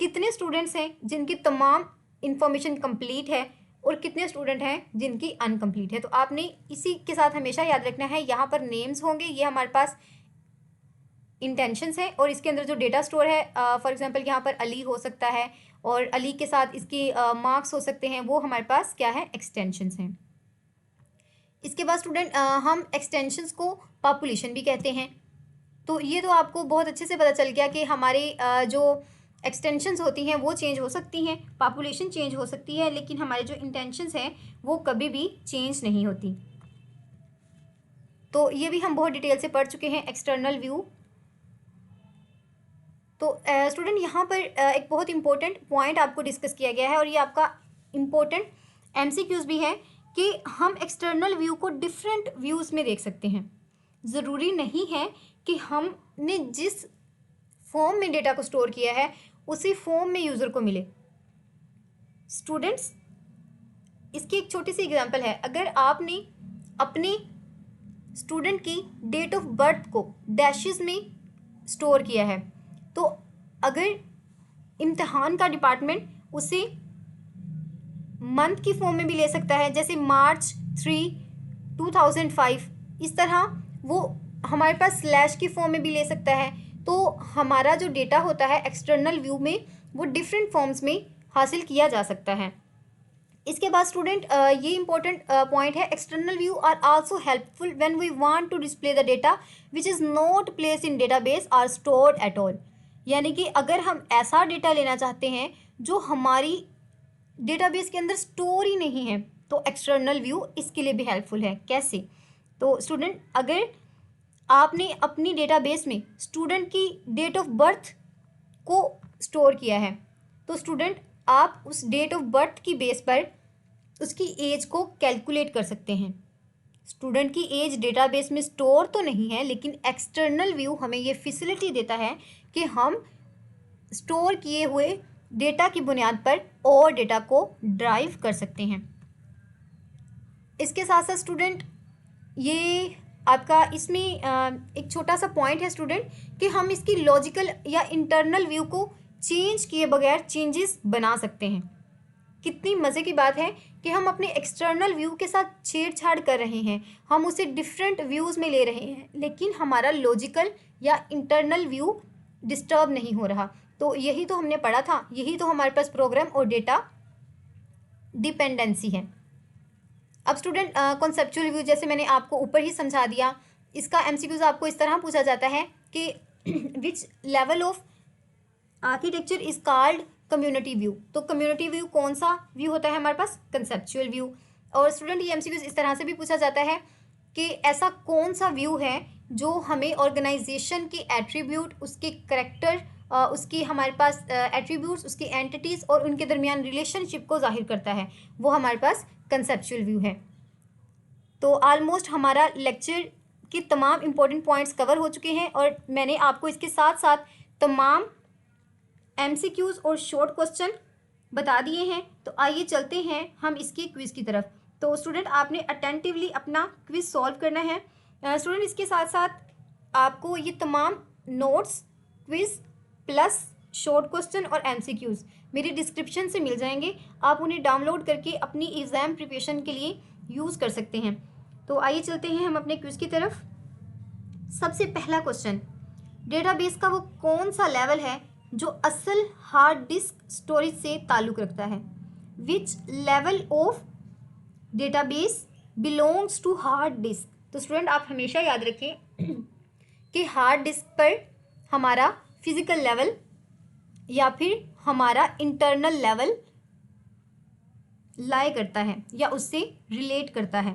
कितने स्टूडेंट्स हैं जिनकी तमाम इंफॉर्मेशन कंप्लीट है और कितने स्टूडेंट हैं जिनकी अनकम्प्लीट है। तो आपने इसी के साथ हमेशा याद रखना है, यहाँ पर नेम्स होंगे, ये हमारे पास इंटेंशंस है, और इसके अंदर जो डेटा स्टोर है फॉर एग्जांपल यहाँ पर अली हो सकता है और अली के साथ इसकी मार्क्स हो सकते हैं, वो हमारे पास क्या है? एक्सटेंशंस हैं। इसके बाद स्टूडेंट हम एक्सटेंशंस को पॉपुलेशन भी कहते हैं। तो ये तो आपको बहुत अच्छे से पता चल गया कि हमारी जो एक्सटेंशंस होती हैं वो चेंज हो सकती हैं, पॉपुलेशन चेंज हो सकती है, लेकिन हमारे जो इंटेंशंस हैं वो कभी भी चेंज नहीं होती। तो ये भी हम बहुत डिटेल से पढ़ चुके हैं, एक्सटर्नल व्यू। तो स्टूडेंट यहाँ पर एक बहुत इंपॉर्टेंट पॉइंट आपको डिस्कस किया गया है और ये आपका इम्पोर्टेंट एमसीक्यूज भी है कि हम एक्सटर्नल व्यू को डिफरेंट व्यूज़ में देख सकते हैं। ज़रूरी नहीं है कि हमने जिस फॉर्म में डेटा को स्टोर किया है उसी फॉर्म में यूज़र को मिले। स्टूडेंट्स इसकी एक छोटी सी एग्जांपल है, अगर आपने अपने स्टूडेंट की डेट ऑफ बर्थ को डैशेस में स्टोर किया है, तो अगर इम्तिहान का डिपार्टमेंट उसे मंथ की फॉर्म में भी ले सकता है, जैसे March 3, 2005, इस तरह वो हमारे पास स्लैश की फॉर्म में भी ले सकता है। तो हमारा जो डेटा होता है एक्सटर्नल व्यू में वो डिफरेंट फॉर्म्स में हासिल किया जा सकता है। इसके बाद स्टूडेंट ये इंपॉर्टेंट पॉइंट है, external view are also helpful when we want to display the data which is not place in database or stored at all. यानी कि अगर हम ऐसा डेटा लेना चाहते हैं जो हमारी डेटाबेस के अंदर स्टोर ही नहीं है, तो एक्सटर्नल व्यू इसके लिए भी हेल्पफुल है। कैसे? तो स्टूडेंट अगर आपने अपनी डेटाबेस में स्टूडेंट की डेट ऑफ बर्थ को स्टोर किया है, तो स्टूडेंट आप उस डेट ऑफ बर्थ की बेस पर उसकी एज को कैलकुलेट कर सकते हैं। स्टूडेंट की एज डेटाबेस में स्टोर तो नहीं है, लेकिन एक्सटर्नल व्यू हमें ये फैसिलिटी देता है कि हम स्टोर किए हुए डेटा की बुनियाद पर और डेटा को ड्राइव कर सकते हैं। इसके साथ साथ स्टूडेंट ये आपका इसमें एक छोटा सा पॉइंट है स्टूडेंट कि हम इसकी लॉजिकल या इंटरनल व्यू को चेंज किए बगैर चेंजेस बना सकते हैं। कितनी मज़े की बात है कि हम अपने एक्सटर्नल व्यू के साथ छेड़छाड़ कर रहे हैं, हम उसे डिफरेंट व्यूज़ में ले रहे हैं, लेकिन हमारा लॉजिकल या इंटरनल व्यू डिस्टर्ब नहीं हो रहा। तो यही तो हमने पढ़ा था, यही तो हमारे पास प्रोग्राम और डेटा डिपेंडेंसी है। अब स्टूडेंट कॉन्सेप्चुअल व्यू जैसे मैंने आपको ऊपर ही समझा दिया, इसका एमसीक्यूज आपको इस तरह पूछा जाता है कि which level of architecture is called community view. तो कम्युनिटी व्यू कौन सा व्यू होता है हमारे पास? Conceptual view. और स्टूडेंट ये एमसीक्यूज इस तरह से भी पूछा जाता है कि ऐसा कौन सा व्यू है जो हमें ऑर्गेनाइजेशन के एट्रीब्यूट, उसके करेक्टर, उसकी हमारे पास एट्रीब्यूट्स, उसकी एंटिटीज़ और उनके दरमियान रिलेशनशिप को जाहिर करता है, वो हमारे पास कंसेप्चुअल व्यू है। तो ऑलमोस्ट हमारा लेक्चर के तमाम इम्पोर्टेंट पॉइंट्स कवर हो चुके हैं और मैंने आपको इसके साथ साथ तमाम एमसीक्यूज़ और शॉर्ट क्वेश्चन बता दिए हैं। तो आइए चलते हैं हम इसके क्विज़ की तरफ। तो स्टूडेंट आपने अटेंटिवली अपना क्विज़ सॉल्व करना है। स्टूडेंट इसके साथ साथ आपको ये तमाम notes, quiz plus short question और एमसीक्यूज़ मेरी डिस्क्रिप्शन से मिल जाएंगे। आप उन्हें डाउनलोड करके अपनी एग्ज़ाम प्रिपरेशन के लिए यूज़ कर सकते हैं। तो आइए चलते हैं हम अपने क्विज की तरफ। सबसे पहला क्वेश्चन, डेटाबेस का वो कौन सा लेवल है जो असल हार्ड डिस्क स्टोरेज से ताल्लुक़ रखता है? Which level of database belongs to hard disk? तो स्टूडेंट आप हमेशा याद रखें कि हार्ड डिस्क पर हमारा फिजिकल लेवल या फिर हमारा इंटरनल लेवल लाई करता है या उससे रिलेट करता है।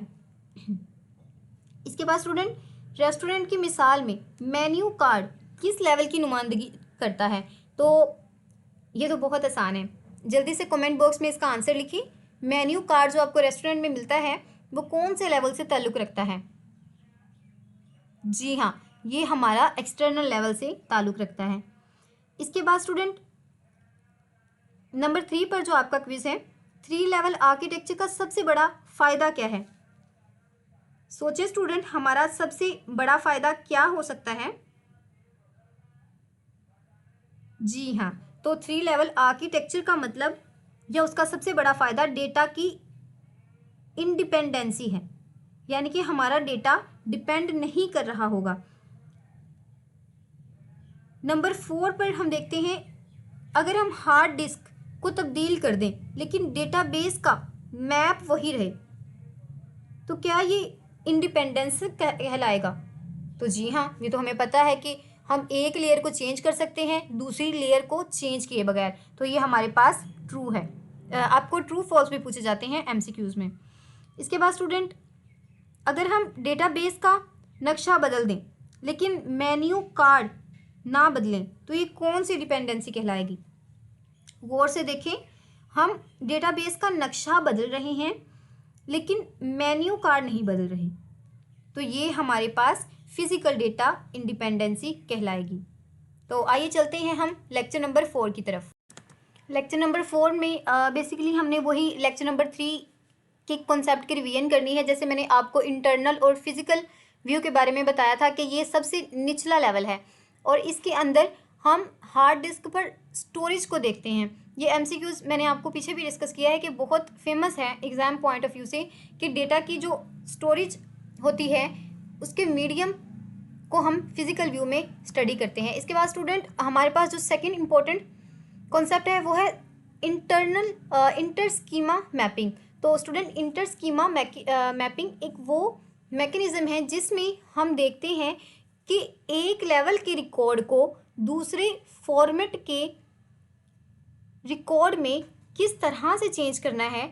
इसके बाद स्टूडेंट, रेस्टोरेंट की मिसाल में मेन्यू कार्ड किस लेवल की नुमाइंदगी करता है? तो ये तो बहुत आसान है, जल्दी से कमेंट बॉक्स में इसका आंसर लिखिए। मेन्यू कार्ड जो आपको रेस्टोरेंट में मिलता है वो कौन से लेवल से ताल्लुक़ रखता है? जी हाँ, ये हमारा एक्सटर्नल लेवल से ताल्लुक़ रखता है। इसके बाद स्टूडेंट नंबर 3 पर जो आपका क्विज है, 3 लेवल आर्किटेक्चर का सबसे बड़ा फ़ायदा क्या है? सोचिए स्टूडेंट, हमारा सबसे बड़ा फ़ायदा क्या हो सकता है? जी हाँ, तो 3 लेवल आर्किटेक्चर का मतलब या उसका सबसे बड़ा फ़ायदा डेटा की इंडिपेंडेंसी है, यानी कि हमारा डेटा डिपेंड नहीं कर रहा होगा। नंबर 4 पर हम देखते हैं, अगर हम हार्ड डिस्क को तब्दील कर दें लेकिन डेटाबेस का मैप वही रहे तो क्या ये इंडिपेंडेंस कहलाएगा? तो जी हाँ, ये तो हमें पता है कि हम एक लेयर को चेंज कर सकते हैं दूसरी लेयर को चेंज किए बगैर, तो ये हमारे पास ट्रू है। आपको ट्रू फॉल्स भी पूछे जाते हैं एमसीक्यूज़ में। इसके बाद स्टूडेंट, अगर हम डेटाबेस का नक्शा बदल दें लेकिन मेन्यू कार्ड ना बदलें तो ये कौन सी डिपेंडेंसी कहलाएगी? गौर से देखें, हम डेटाबेस का नक्शा बदल रहे हैं लेकिन मेन्यू कार्ड नहीं बदल रहे, तो ये हमारे पास फिजिकल डेटा इंडिपेंडेंसी कहलाएगी। तो आइए चलते हैं हम लेक्चर नंबर 4 की तरफ। लेक्चर नंबर 4 में बेसिकली हमने वही लेक्चर नंबर 3 के कॉन्सेप्ट की रिवीजन करनी है। जैसे मैंने आपको इंटरनल और फिजिकल व्यू के बारे में बताया था कि ये सबसे निचला लेवल है और इसके अंदर हम हार्ड डिस्क पर स्टोरेज को देखते हैं। ये एमसीक्यूज़ मैंने आपको पीछे भी डिस्कस किया है कि बहुत फेमस है एग्ज़ाम पॉइंट ऑफ व्यू से, कि डेटा की जो स्टोरेज होती है उसके मीडियम को हम फिजिकल व्यू में स्टडी करते हैं। इसके बाद स्टूडेंट, हमारे पास जो सेकंड इम्पोर्टेंट कॉन्सेप्ट है वो है इंटर स्कीमा मैपिंग। तो स्टूडेंट, इंटर स्कीमा मैपिंग एक वो मैकेनिज़्म है जिसमें हम देखते हैं कि एक लेवल के रिकॉर्ड को दूसरे फॉर्मेट के रिकॉर्ड में किस तरह से चेंज करना है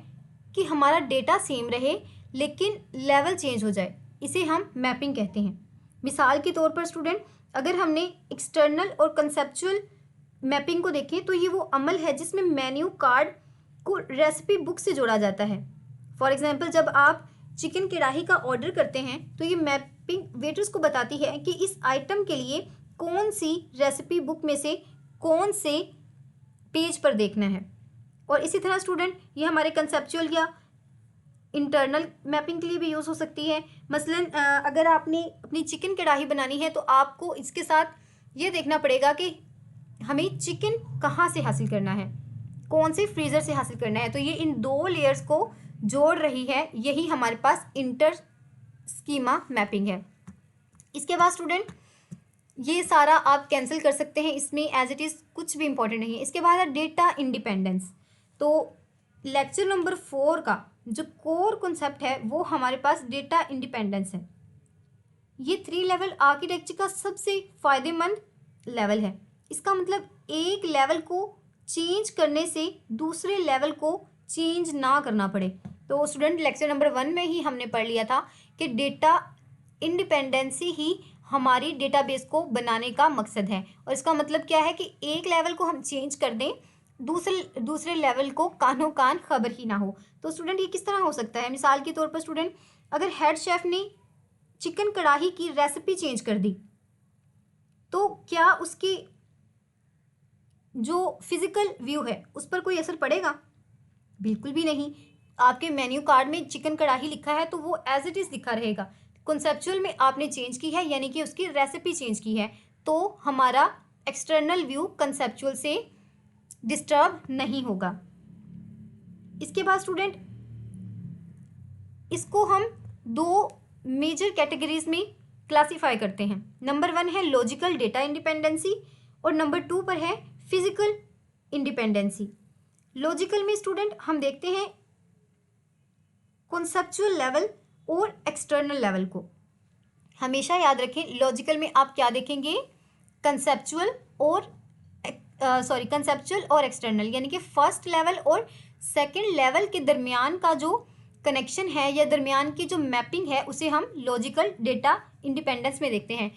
कि हमारा डेटा सेम रहे लेकिन लेवल चेंज हो जाए, इसे हम मैपिंग कहते हैं। मिसाल के तौर पर स्टूडेंट, अगर हमने एक्सटर्नल और कंसेप्चुअल मैपिंग को देखें तो ये वो अमल है जिसमें मेन्यू कार्ड को रेसिपी बुक से जोड़ा जाता है। फॉर एग्जांपल, जब आप चिकन कढ़ाई का ऑर्डर करते हैं तो ये मैपिंग वेटर्स को बताती है कि इस आइटम के लिए कौन सी रेसिपी बुक में से कौन से पेज पर देखना है। और इसी तरह स्टूडेंट, ये हमारे कंसेप्चुअल या इंटरनल मैपिंग के लिए भी यूज़ हो सकती है। मसलन अगर आपने अपनी चिकन कढ़ाई बनानी है तो आपको इसके साथ ये देखना पड़ेगा कि हमें चिकन कहाँ से हासिल करना है, कौन से फ्रीज़र से हासिल करना है। तो ये इन दो लेयर्स को जोड़ रही है, यही हमारे पास इंटर स्कीमा मैपिंग है। इसके बाद स्टूडेंट, ये सारा आप कैंसिल कर सकते हैं, इसमें एज इट इज़ कुछ भी इंपॉर्टेंट नहीं है। इसके बाद है डेटा इंडिपेंडेंस। तो लेक्चर नंबर 4 का जो कोर कॉन्सेप्ट है वो हमारे पास डेटा इंडिपेंडेंस है। ये 3 लेवल आर्किटेक्चर का सबसे फ़ायदेमंद लेवल है। इसका मतलब एक लेवल को चेंज करने से दूसरे लेवल को चेंज ना करना पड़े। तो स्टूडेंट, लेक्चर नंबर 1 में ही हमने पढ़ लिया था कि डेटा इंडिपेंडेंसी ही हमारी डेटाबेस को बनाने का मकसद है। और इसका मतलब क्या है कि एक लेवल को हम चेंज कर दें, दूसरे लेवल को कानो कान खबर ही ना हो। तो स्टूडेंट, ये किस तरह हो सकता है? मिसाल के तौर पर स्टूडेंट, अगर हेड शेफ ने चिकन कढ़ाई की रेसिपी चेंज कर दी तो क्या उसकी जो फिजिकल व्यू है उस पर कोई असर पड़ेगा? बिल्कुल भी नहीं। आपके मेन्यू कार्ड में चिकन कढ़ाई लिखा है तो वो एज इट इज़ लिखा रहेगा। कॉन्सेप्चुअल में आपने चेंज की है, यानी कि उसकी रेसिपी चेंज की है, तो हमारा एक्सटर्नल व्यू कंसेप्चुअल से डिस्टर्ब नहीं होगा। इसके बाद स्टूडेंट, इसको हम दो मेजर कैटेगरीज में क्लासीफाई करते हैं। नंबर 1 है लॉजिकल डेटा इंडिपेंडेंसी और नंबर 2 पर है फिजिकल इंडिपेंडेंसी। लॉजिकल में स्टूडेंट हम देखते हैं कॉन्सेप्चुअल लेवल और एक्सटर्नल लेवल को। हमेशा याद रखें, लॉजिकल में आप क्या देखेंगे, कंसेप्चुअल और कंसेप्चुअल और एक्सटर्नल, यानी कि फर्स्ट लेवल और सेकंड लेवल के दरमियान का जो कनेक्शन है या दरमियान की जो मैपिंग है उसे हम लॉजिकल डेटा इंडिपेंडेंस में देखते हैं।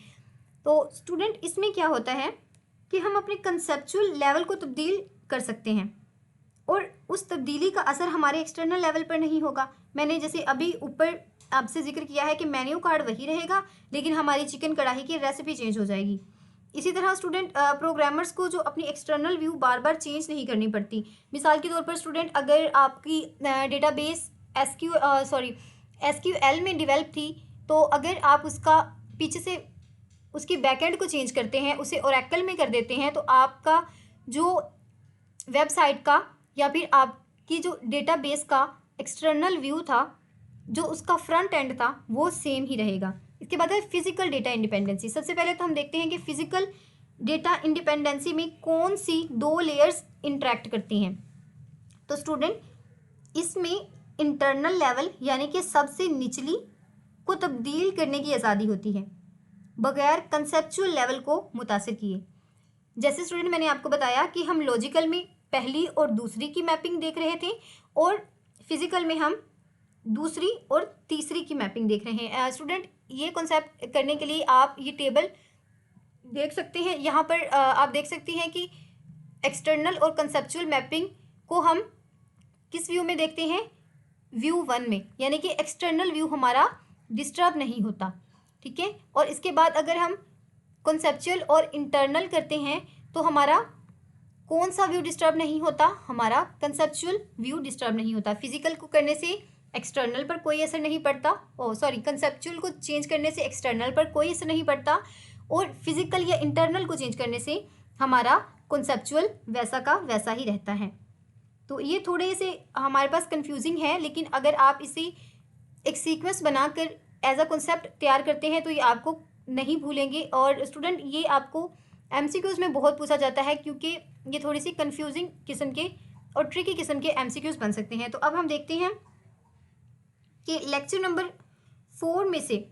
तो स्टूडेंट इसमें क्या होता है कि हम अपने कंसेप्चुअल लेवल को तब्दील कर सकते हैं और उस तब्दीली का असर हमारे एक्सटर्नल लेवल पर नहीं होगा। मैंने जैसे अभी ऊपर आपसे जिक्र किया है कि मेन्यू कार्ड वही रहेगा, लेकिन हमारी चिकन कढ़ाई की रेसिपी चेंज हो जाएगी। इसी तरह स्टूडेंट प्रोग्रामर्स को जो अपनी एक्सटर्नल व्यू बार बार चेंज नहीं करनी पड़ती। मिसाल के तौर पर स्टूडेंट, अगर आपकी डेटाबेस एसक्यूएल में डेवलप थी, तो अगर आप उसका पीछे से उसकी बैकएंड को चेंज करते हैं, उसे ओरेकल में कर देते हैं, तो आपका जो वेबसाइट का या फिर आपकी जो डेटाबेस का एक्सटर्नल व्यू था, जो उसका फ्रंट एंड था, वो सेम ही रहेगा। इसके बाद है फिजिकल डेटा इंडिपेंडेंसी। सबसे पहले तो हम देखते हैं कि फिजिकल डेटा इंडिपेंडेंसी में कौन सी 2 लेयर्स इंटरेक्ट करती हैं। तो स्टूडेंट इसमें इंटरनल लेवल यानी कि सबसे निचली को तब्दील करने की आज़ादी होती है बगैर कंसेप्चुअल लेवल को मुतासिर किए। जैसे स्टूडेंट मैंने आपको बताया कि हम लॉजिकल में पहली और दूसरी की मैपिंग देख रहे थे और फिजिकल में हम दूसरी और तीसरी की मैपिंग देख रहे हैं। स्टूडेंट ये कॉन्सेप्ट करने के लिए आप ये टेबल देख सकते हैं। यहाँ पर आप देख सकते हैं कि एक्सटर्नल और कंसेप्चुअल मैपिंग को हम किस व्यू में देखते हैं, व्यू 1 में, यानी कि एक्सटर्नल व्यू हमारा डिस्टर्ब नहीं होता, ठीक है। और इसके बाद अगर हम कंसेप्चुअल और इंटरनल करते हैं तो हमारा कौन सा व्यू डिस्टर्ब नहीं होता, हमारा कंसेप्चुअल व्यू डिस्टर्ब नहीं होता। फिजिकल को करने से एक्सटर्नल पर कोई असर नहीं पड़ता, कंसेप्चुअल को चेंज करने से एक्सटर्नल पर कोई असर नहीं पड़ता, और फिजिकल या इंटरनल को चेंज करने से हमारा कंसेप्चुअल वैसा का वैसा ही रहता है। तो ये थोड़े से हमारे पास कंफ्यूजिंग है, लेकिन अगर आप इसे एक सीक्वेंस बनाकर एज अ कॉन्सेप्ट तैयार करते हैं तो ये आपको नहीं भूलेंगे। और स्टूडेंट ये आपको एमसीक्यूज़ में बहुत पूछा जाता है, क्योंकि ये थोड़ी सी कंफ्यूजिंग किस्म के और ट्रिकी किस्म के एमसीक्यूज़ बन सकते हैं। तो अब हम देखते हैं कि लेक्चर नंबर 4 में से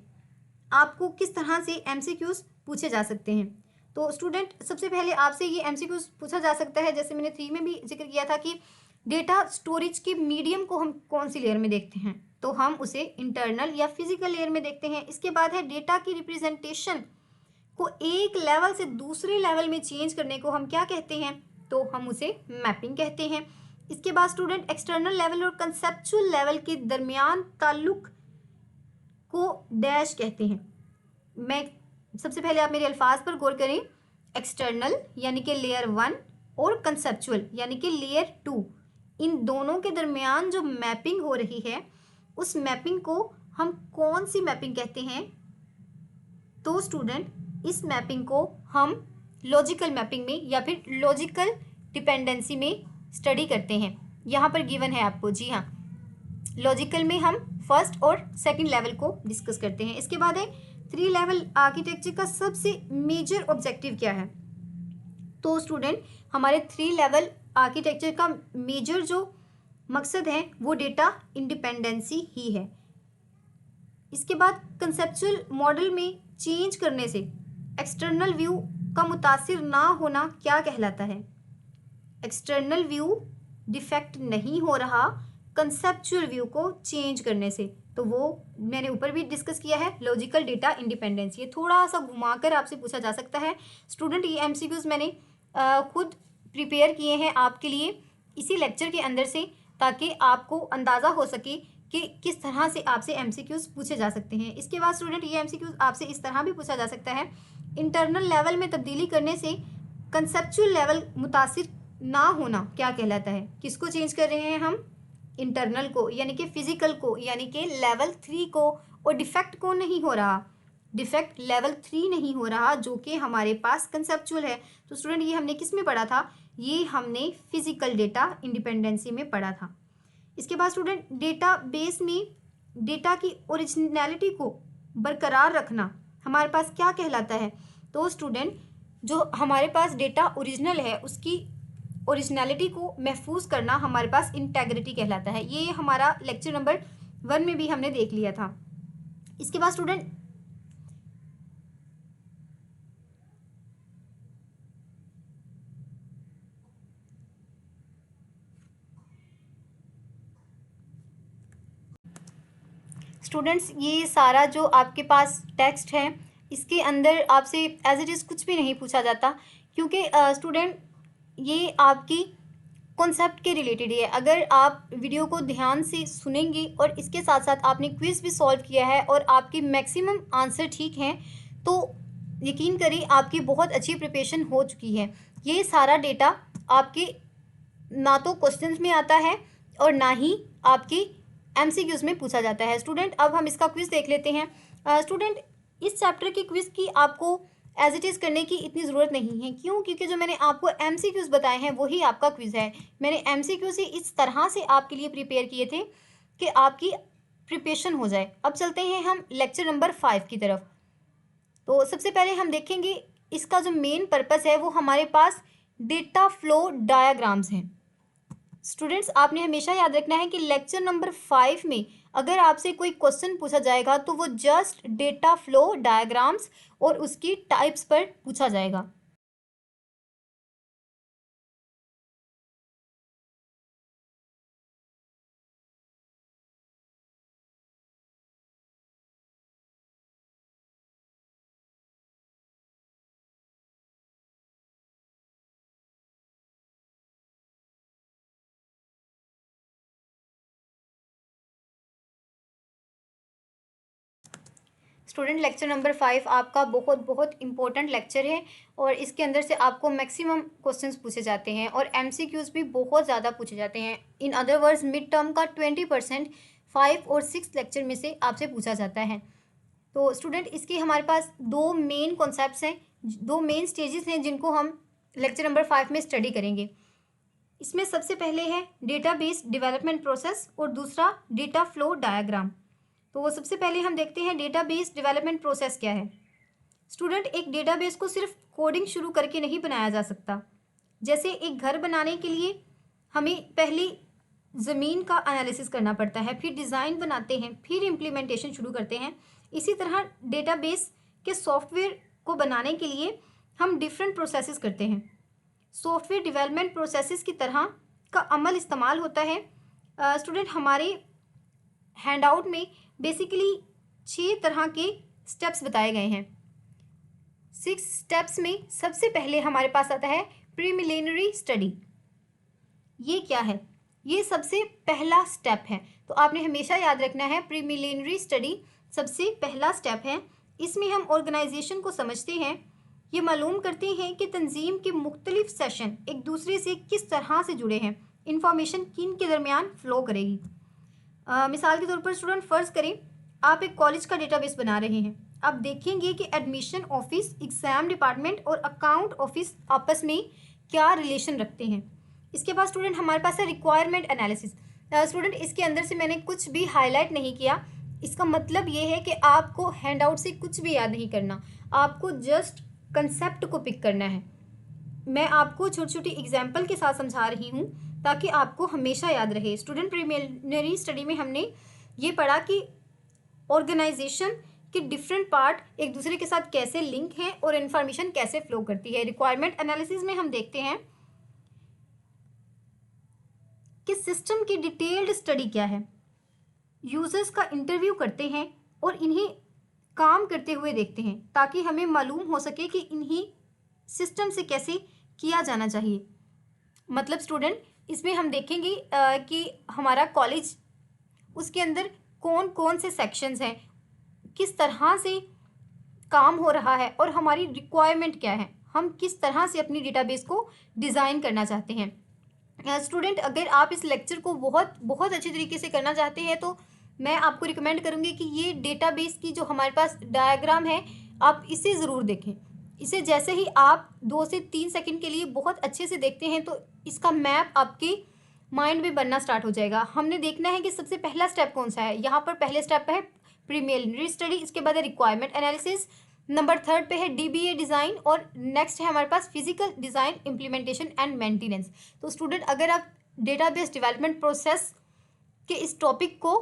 आपको किस तरह से एमसीक्यूज़ पूछे जा सकते हैं। तो स्टूडेंट सबसे पहले आपसे ये एमसीक्यूज़ पूछा जा सकता है, जैसे मैंने 3 में भी जिक्र किया था कि डेटा स्टोरेज के मीडियम को हम कौन सी लेयर में देखते हैं, तो हम उसे इंटरनल या फिजिकल लेयर में देखते हैं। इसके बाद है डेटा की रिप्रेजेंटेशन को एक लेवल से दूसरे लेवल में चेंज करने को हम क्या कहते हैं, तो हम उसे मैपिंग कहते हैं। इसके बाद स्टूडेंट एक्सटर्नल लेवल और कंसेप्चुअल लेवल के दरमियान ताल्लुक को डैश कहते हैं। मैं सबसे पहले आप मेरे अल्फाज पर गौर करें, एक्सटर्नल यानी कि लेयर 1 और कंसेप्चुअल यानी कि लेयर 2, इन दोनों के दरमियान जो मैपिंग हो रही है उस मैपिंग को हम कौन सी मैपिंग कहते हैं, तो स्टूडेंट इस मैपिंग को हम लॉजिकल मैपिंग में या फिर लॉजिकल डिपेंडेंसी में स्टडी करते हैं। यहाँ पर गिवन है आपको, जी हाँ, लॉजिकल में हम फर्स्ट और सेकंड लेवल को डिस्कस करते हैं। इसके बाद है 3 लेवल आर्किटेक्चर का सबसे मेजर ऑब्जेक्टिव क्या है, तो स्टूडेंट हमारे 3 लेवल आर्किटेक्चर का मेजर जो मकसद है वो डेटा इंडिपेंडेंसी ही है। इसके बाद कंसेप्चुअल मॉडल में चेंज करने से एक्सटर्नल व्यू का मुतासिर ना होना क्या कहलाता है, एक्सटर्नल व्यू डिफेक्ट नहीं हो रहा कंसेप्चुअल व्यू को चेंज करने से, तो वो मैंने ऊपर भी डिस्कस किया है, लॉजिकल डेटा इंडिपेंडेंस। ये थोड़ा सा घुमाकर आपसे पूछा जा सकता है। स्टूडेंट ये एमसीक्यूज़ मैंने खुद प्रिपेयर किए हैं आपके लिए इसी लेक्चर के अंदर से, ताकि आपको अंदाज़ा हो सके कि किस तरह से आपसे एमसीक्यूज़ पूछे जा सकते हैं। इसके बाद स्टूडेंट ये एमसीक्यूज़ आपसे इस तरह भी पूछा जा सकता है, इंटरनल लेवल में तब्दीली करने से कंसेप्चुअल लेवल मुतासिर ना होना क्या कहलाता है। किसको चेंज कर रहे हैं हम, इंटरनल को यानी कि फिजिकल को यानी कि लेवल 3 को, और डिफेक्ट को नहीं हो रहा, डिफेक्ट लेवल 3 नहीं हो रहा जो कि हमारे पास कंसेप्चुअल है। तो स्टूडेंट ये हमने किस में पढ़ा था, ये हमने फिजिकल डेटा इंडिपेंडेंसी में पढ़ा था। इसके बाद स्टूडेंट डेटा बेस में डेटा की ओरिजिनलिटी को बरकरार रखना हमारे पास क्या कहलाता है? तो स्टूडेंट, जो हमारे पास डेटा ओरिजिनल है उसकी ओरिजिनलिटी को महफूज करना हमारे पास इंटेग्रिटी कहलाता है। ये हमारा लेक्चर नंबर 1 में भी हमने देख लिया था। इसके बाद स्टूडेंट, स्टूडेंट्स ये सारा जो आपके पास टेक्स्ट है इसके अंदर आपसे एज इट इज़ कुछ भी नहीं पूछा जाता, क्योंकि स्टूडेंट ये आपकी कॉन्सेप्ट के रिलेटेड है। अगर आप वीडियो को ध्यान से सुनेंगे और इसके साथ साथ आपने क्विज़ भी सॉल्व किया है और आपके मैक्सिमम आंसर ठीक हैं, तो यकीन करें आपकी बहुत अच्छी प्रिपरेशन हो चुकी है। ये सारा डेटा आपके ना तो क्वेश्चंस में आता है और ना ही आपकी एमसीक्यूज में पूछा जाता है। स्टूडेंट, अब हम इसका क्विज़ देख लेते हैं। स्टूडेंट, इस चैप्टर की क्विज़ की आपको एज इट इज़ करने की इतनी ज़रूरत नहीं है। क्यों? क्योंकि जो मैंने आपको एमसीक्यूज बताए हैं वही आपका क्विज़ है। मैंने एमसीक्यूज ही इस तरह से आपके लिए प्रिपेयर किए थे कि आपकी प्रिपरेशन हो जाए। अब चलते हैं हम लेक्चर नंबर 5 की तरफ। तो सबसे पहले हम देखेंगे इसका जो मेन पर्पस है वो हमारे पास डेटा फ्लो डायाग्राम्स हैं। स्टूडेंट्स, आपने हमेशा याद रखना है कि लेक्चर नंबर 5 में अगर आपसे कोई क्वेश्चन पूछा जाएगा तो वो जस्ट डेटा फ्लो डायग्राम्स और उसकी टाइप्स पर पूछा जाएगा। स्टूडेंट, लेक्चर नंबर 5 आपका बहुत बहुत इंपॉर्टेंट लेक्चर है और इसके अंदर से आपको मैक्सिमम क्वेश्चंस पूछे जाते हैं और एमसीक्यूज भी बहुत ज़्यादा पूछे जाते हैं। In other words, mid term का 20% 5 और 6 लेक्चर में से आपसे पूछा जाता है। तो स्टूडेंट, इसके हमारे पास दो मेन कॉन्सेप्ट्स हैं, दो मेन स्टेजेस हैं जिनको हम लेक्चर नंबर 5 में स्टडी करेंगे। इसमें सबसे पहले है डेटाबेस डेवलपमेंट प्रोसेस और दूसरा डेटा फ्लो डायग्राम। तो सबसे पहले हम देखते हैं डेटाबेस डेवलपमेंट प्रोसेस क्या है। स्टूडेंट, एक डेटाबेस को सिर्फ कोडिंग शुरू करके नहीं बनाया जा सकता। जैसे एक घर बनाने के लिए हमें पहले ज़मीन का एनालिसिस करना पड़ता है, फिर डिज़ाइन बनाते हैं, फिर इम्प्लीमेंटेशन शुरू करते हैं। इसी तरह डेटाबेस के सॉफ्टवेयर को बनाने के लिए हम डिफरेंट प्रोसेसेस करते हैं। सॉफ्टवेयर डेवलपमेंट प्रोसेसेस की तरह का अमल इस्तेमाल होता है। स्टूडेंट, हमारे हैंडआउट में बेसिकली 6 तरह के स्टेप्स बताए गए हैं। 6 स्टेप्स में सबसे पहले हमारे पास आता है प्रीलिमिनरी स्टडी। ये क्या है? ये सबसे पहला स्टेप है, तो आपने हमेशा याद रखना है प्रीलिमिनरी स्टडी सबसे पहला स्टेप है। इसमें हम ऑर्गेनाइजेशन को समझते हैं, ये मालूम करते हैं कि तंजीम के मुख्तलिफ सेशन एक दूसरे से किस तरह से जुड़े हैं, इंफॉर्मेशन किन के दरमियान फ़्लो करेगी। मिसाल के तौर पर स्टूडेंट, फ़र्ज़ करें आप एक कॉलेज का डेटाबेस बना रहे हैं। आप देखेंगे कि एडमिशन ऑफिस, एग्ज़ाम डिपार्टमेंट और अकाउंट ऑफिस आपस में क्या रिलेशन रखते हैं। इसके बाद स्टूडेंट हमारे पास है रिक्वायरमेंट एनालिसिस। स्टूडेंट, इसके अंदर से मैंने कुछ भी हाईलाइट नहीं किया। इसका मतलब ये है कि आपको हैंडआउट से कुछ भी याद नहीं करना, आपको जस्ट कंसेप्ट को पिक करना है। मैं आपको छोटी छोटी एग्जाम्पल के साथ समझा रही हूँ ताकि आपको हमेशा याद रहे। स्टूडेंट, प्रीलिमिनरी स्टडी में हमने ये पढ़ा कि ऑर्गेनाइजेशन के डिफरेंट पार्ट एक दूसरे के साथ कैसे लिंक हैं और इन्फॉर्मेशन कैसे फ्लो करती है। रिक्वायरमेंट एनालिसिस में हम देखते हैं कि सिस्टम की डिटेल्ड स्टडी क्या है। यूजर्स का इंटरव्यू करते हैं और इन्हें काम करते हुए देखते हैं ताकि हमें मालूम हो सके कि इन्हीं सिस्टम से कैसे किया जाना चाहिए। मतलब स्टूडेंट, इसमें हम देखेंगे कि हमारा कॉलेज, उसके अंदर कौन कौन से सेक्शंस हैं, किस तरह से काम हो रहा है और हमारी रिक्वायरमेंट क्या है, हम किस तरह से अपनी डेटाबेस को डिज़ाइन करना चाहते हैं। स्टूडेंट, अगर आप इस लेक्चर को बहुत बहुत अच्छे तरीके से करना चाहते हैं तो मैं आपको रिकमेंड करूँगी कि ये डेटाबेस की जो हमारे पास डायग्राम है आप इसे ज़रूर देखें। इसे जैसे ही आप 2 से 3 सेकंड के लिए बहुत अच्छे से देखते हैं तो इसका मैप आपके माइंड में बनना स्टार्ट हो जाएगा। हमने देखना है कि सबसे पहला स्टेप कौन सा है। यहाँ पर पहले स्टेप है प्रीलिमिनरी स्टडी, इसके बाद है रिक्वायरमेंट एनालिसिस, नंबर 3 पे है डीबीए डिज़ाइन, और नेक्स्ट है हमारे पास physical design, implementation and maintenance. तो स्टूडेंट अगर आप डेटाबेस डेवलपमेंट प्रोसेस के इस टॉपिक को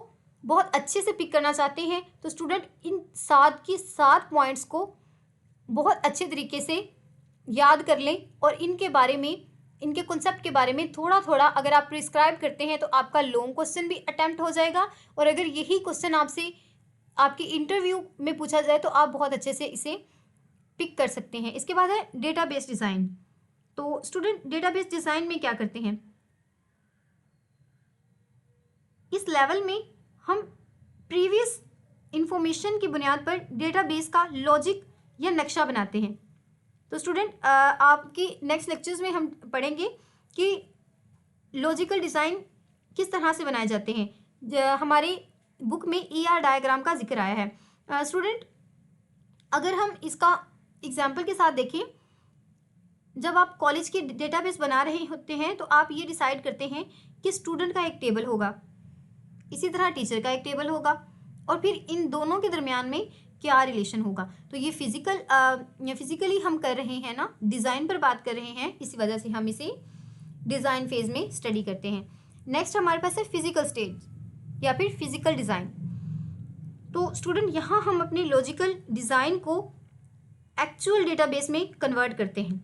बहुत अच्छे से पिक करना चाहते हैं तो स्टूडेंट इन 7 की 7 पॉइंट्स को बहुत अच्छे तरीके से याद कर लें, और इनके बारे में, इनके कॉन्सेप्ट के बारे में थोड़ा थोड़ा अगर आप प्रिस्क्राइब करते हैं तो आपका लॉन्ग क्वेश्चन भी अटेम्प्ट हो जाएगा, और अगर यही क्वेश्चन आपसे आपके इंटरव्यू में पूछा जाए तो आप बहुत अच्छे से इसे पिक कर सकते हैं। इसके बाद है डेटाबेस डिज़ाइन। तो स्टूडेंट डेटाबेस डिज़ाइन में क्या करते हैं, इस लेवल में हम प्रीवियस इंफॉर्मेशन की बुनियाद पर डेटाबेस का लॉजिक या नक्शा बनाते हैं। तो स्टूडेंट आपकी नेक्स्ट लेक्चर्स में हम पढ़ेंगे कि लॉजिकल डिज़ाइन किस तरह से बनाए जाते हैं। हमारी बुक में ER डायग्राम का जिक्र आया है। स्टूडेंट अगर हम इसका एग्जाम्पल के साथ देखें, जब आप कॉलेज की डेटाबेस बना रहे होते हैं तो आप ये डिसाइड करते हैं कि स्टूडेंट का एक टेबल होगा, इसी तरह टीचर का एक टेबल होगा, और फिर इन दोनों के दरमियान में क्या रिलेशन होगा। तो ये फिजिकली हम कर रहे हैं ना, डिज़ाइन पर बात कर रहे हैं, इसी वजह से हम इसे डिज़ाइन फेज में स्टडी करते हैं। नेक्स्ट हमारे पास है फिजिकल स्टेज या फिर फिजिकल डिज़ाइन। तो स्टूडेंट यहाँ हम अपने लॉजिकल डिज़ाइन को एक्चुअल डेटाबेस में कन्वर्ट करते हैं।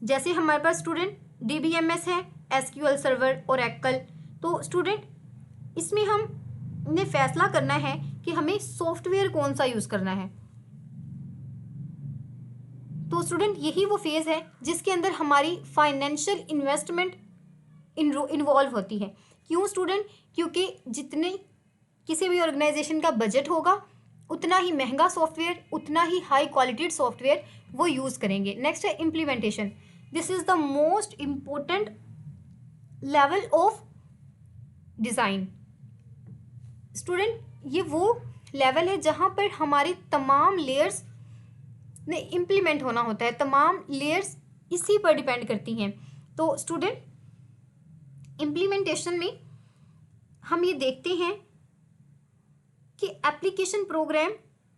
जैसे हमारे पास स्टूडेंट DBMS है, SQL सर्वर, ओरेकल। तो स्टूडेंट इसमें हमने फैसला करना है कि हमें सॉफ्टवेयर कौन सा यूज़ करना है। तो स्टूडेंट यही वो फेज़ है जिसके अंदर हमारी फाइनेंशियल इन्वेस्टमेंट इन्वॉल्व होती है। क्यों स्टूडेंट? क्योंकि जितने किसी भी ऑर्गेनाइजेशन का बजट होगा उतना ही महंगा सॉफ्टवेयर, उतना ही हाई क्वालिटी सॉफ्टवेयर वो यूज़ करेंगे। नेक्स्ट है implementation. This is the most important level of design. Student ये वो लेवल है जहाँ पर हमारी तमाम लेयर्स ने इम्प्लीमेंट होना होता है, तमाम लेयर्स इसी पर डिपेंड करती हैं। तो स्टूडेंट इम्प्लीमेंटेशन में हम ये देखते हैं कि एप्लीकेशन प्रोग्राम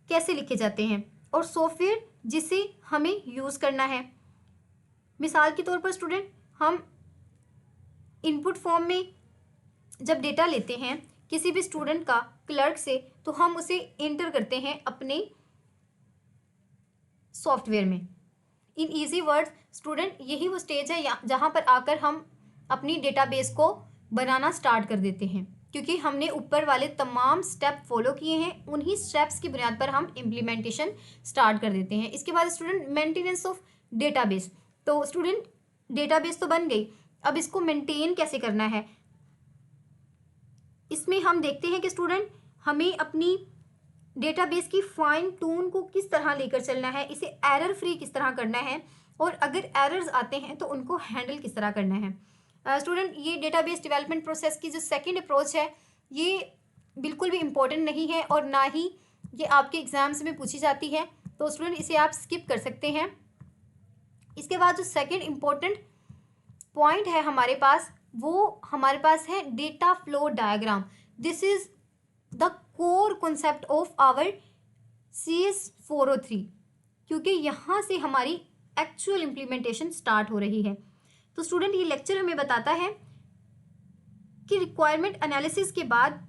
कैसे लिखे जाते हैं और सॉफ्टवेयर जिसे हमें यूज़ करना है। मिसाल के तौर पर स्टूडेंट हम इनपुट फॉर्म में जब डेटा लेते हैं किसी भी स्टूडेंट का क्लर्क से, तो हम उसे एंटर करते हैं अपने सॉफ्टवेयर में। इन इजी वर्ड्स स्टूडेंट यही वो स्टेज है जहाँ पर आकर हम अपनी डेटाबेस को बनाना स्टार्ट कर देते हैं, क्योंकि हमने ऊपर वाले तमाम स्टेप फॉलो किए हैं। उन्हीं स्टेप्स की बुनियाद पर हम इम्प्लीमेंटेशन स्टार्ट कर देते हैं। इसके बाद स्टूडेंट मेंटेनेंस ऑफ डेटाबेस। तो स्टूडेंट डेटाबेस तो बन गई, अब इसको मेंटेन कैसे करना है, इसमें हम देखते हैं कि स्टूडेंट हमें अपनी डेटाबेस की फाइन ट्यून को किस तरह लेकर चलना है, इसे एरर फ्री किस तरह करना है, और अगर एरर्स आते हैं तो उनको हैंडल किस तरह करना है। स्टूडेंट ये डेटाबेस डेवलपमेंट प्रोसेस की जो सेकंड अप्रोच है ये बिल्कुल भी इम्पोर्टेंट नहीं है और ना ही ये आपके एग्जाम्स में पूछी जाती है, तो स्टूडेंट इसे आप स्किप कर सकते हैं। इसके बाद जो सेकंड इम्पोर्टेंट पॉइंट है हमारे पास, वो हमारे पास है data flow diagram. This is the core concept of our CS 403, क्योंकि यहाँ से हमारी एक्चुअल इम्प्लीमेंटेशन स्टार्ट हो रही है। तो स्टूडेंट ये लेक्चर हमें बताता है कि रिक्वायरमेंट एनालिसिस के बाद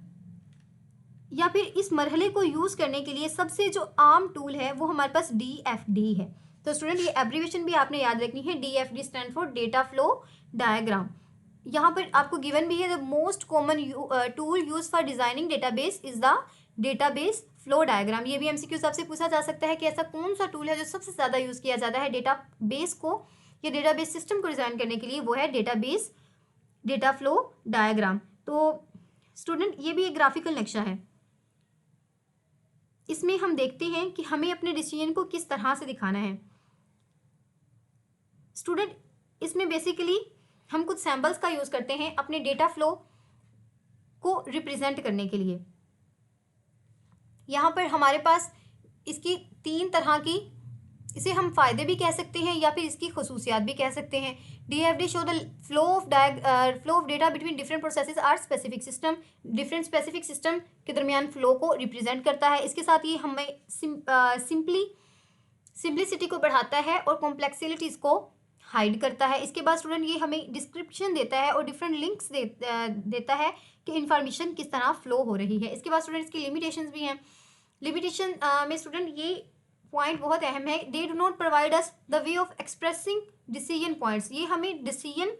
या फिर इस मरहले को यूज़ करने के लिए सबसे जो आम टूल है वो हमारे पास DFD है। तो स्टूडेंट ये एब्रीविएशन भी आपने याद रखनी है। DFD stand for data flow diagram. यहाँ पर आपको गिवन भी है the most common tool use for designing database is the database flow diagram. ये भी MCQ आपसे पूछा जा सकता है कि ऐसा कौन सा टूल है जो सबसे ज़्यादा यूज़ किया जाता है डेटाबेस को या डेटाबेस सिस्टम को डिज़ाइन करने के लिए, वो है डेटा फ्लो डायग्राम। तो स्टूडेंट ये भी एक ग्राफिकल नक्शा है। इसमें हम देखते हैं कि हमें अपने डिसीजन को किस तरह से दिखाना है। स्टूडेंट इसमें बेसिकली हम कुछ सैम्पल्स का यूज़ करते हैं अपने डेटा फ्लो को रिप्रेजेंट करने के लिए। यहाँ पर हमारे पास इसकी 3 तरह की इसे हम फ़ायदे भी कह सकते हैं या फिर इसकी खसूसियात भी कह सकते हैं। DFD show the flow of data between different processes or specific system, different specific system के दरमियान फ्लो को रिप्रेजेंट करता है। इसके साथ ये हमें सिंप्लिसिटी को बढ़ाता है और कॉम्प्लेक्सिटीज़ को हाइड करता है। इसके बाद स्टूडेंट ये हमें डिस्क्रिप्शन देता है और डिफरेंट लिंक्स देता है कि इंफॉर्मेशन किस तरह फ्लो हो रही है। इसके बाद स्टूडेंट इसकी लिमिटेशंस भी हैं। लिमिटेशन में स्टूडेंट ये पॉइंट बहुत अहम है, they do not provide us the way of expressing decision points. ये हमें डिसीजन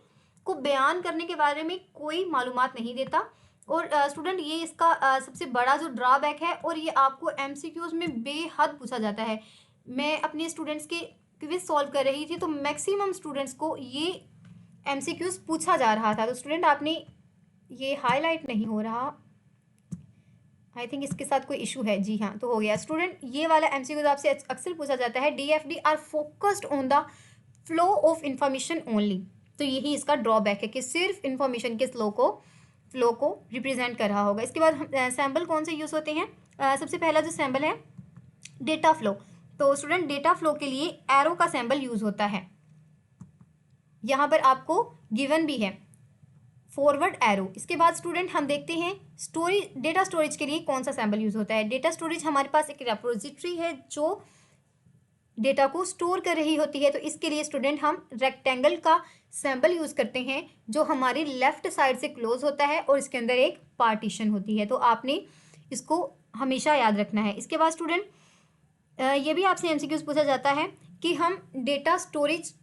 को बयान करने के बारे में कोई मालूमात नहीं देता। और स्टूडेंट ये इसका सबसे बड़ा जो ड्रॉबैक है, और ये आपको MCQs में बेहद पूछा जाता है। मैं अपने स्टूडेंट्स के क्विज सॉल्व कर रही थी तो मैक्सिमम स्टूडेंट्स को ये MCQs पूछा जा रहा था। तो स्टूडेंट आपने ये हाईलाइट नहीं हो रहा, आई थिंक इसके साथ कोई इशू है। जी हाँ, तो हो गया। स्टूडेंट ये वाला MCQs आपसे अक्सर पूछा जाता है, DFD are focused on the flow of information only. तो यही इसका ड्रॉबैक है कि सिर्फ इंफॉर्मेशन के फ्लो को रिप्रेजेंट कर रहा होगा। इसके बाद सैम्पल कौन से यूज़ होते हैं? सबसे पहला जो सैम्पल है डेटा फ्लो। तो स्टूडेंट डेटा फ्लो के लिए एरो का सैम्पल यूज़ होता है। यहाँ पर आपको गिवन भी है फॉरवर्ड एरो। इसके बाद स्टूडेंट हम देखते हैं डेटा स्टोरेज के लिए कौन सा सैम्पल यूज़ होता है। डेटा स्टोरेज हमारे पास एक रेपोजिटरी है जो डेटा को स्टोर कर रही होती है। तो इसके लिए स्टूडेंट हम रेक्टेंगल का सैम्पल यूज़ करते हैं जो हमारी लेफ्ट साइड से क्लोज होता है और इसके अंदर एक पार्टीशन होती है। तो आपने इसको हमेशा याद रखना है। इसके बाद स्टूडेंट ये भी आपसे MCQs पूछा जाता है कि हम डेटा स्टोरेज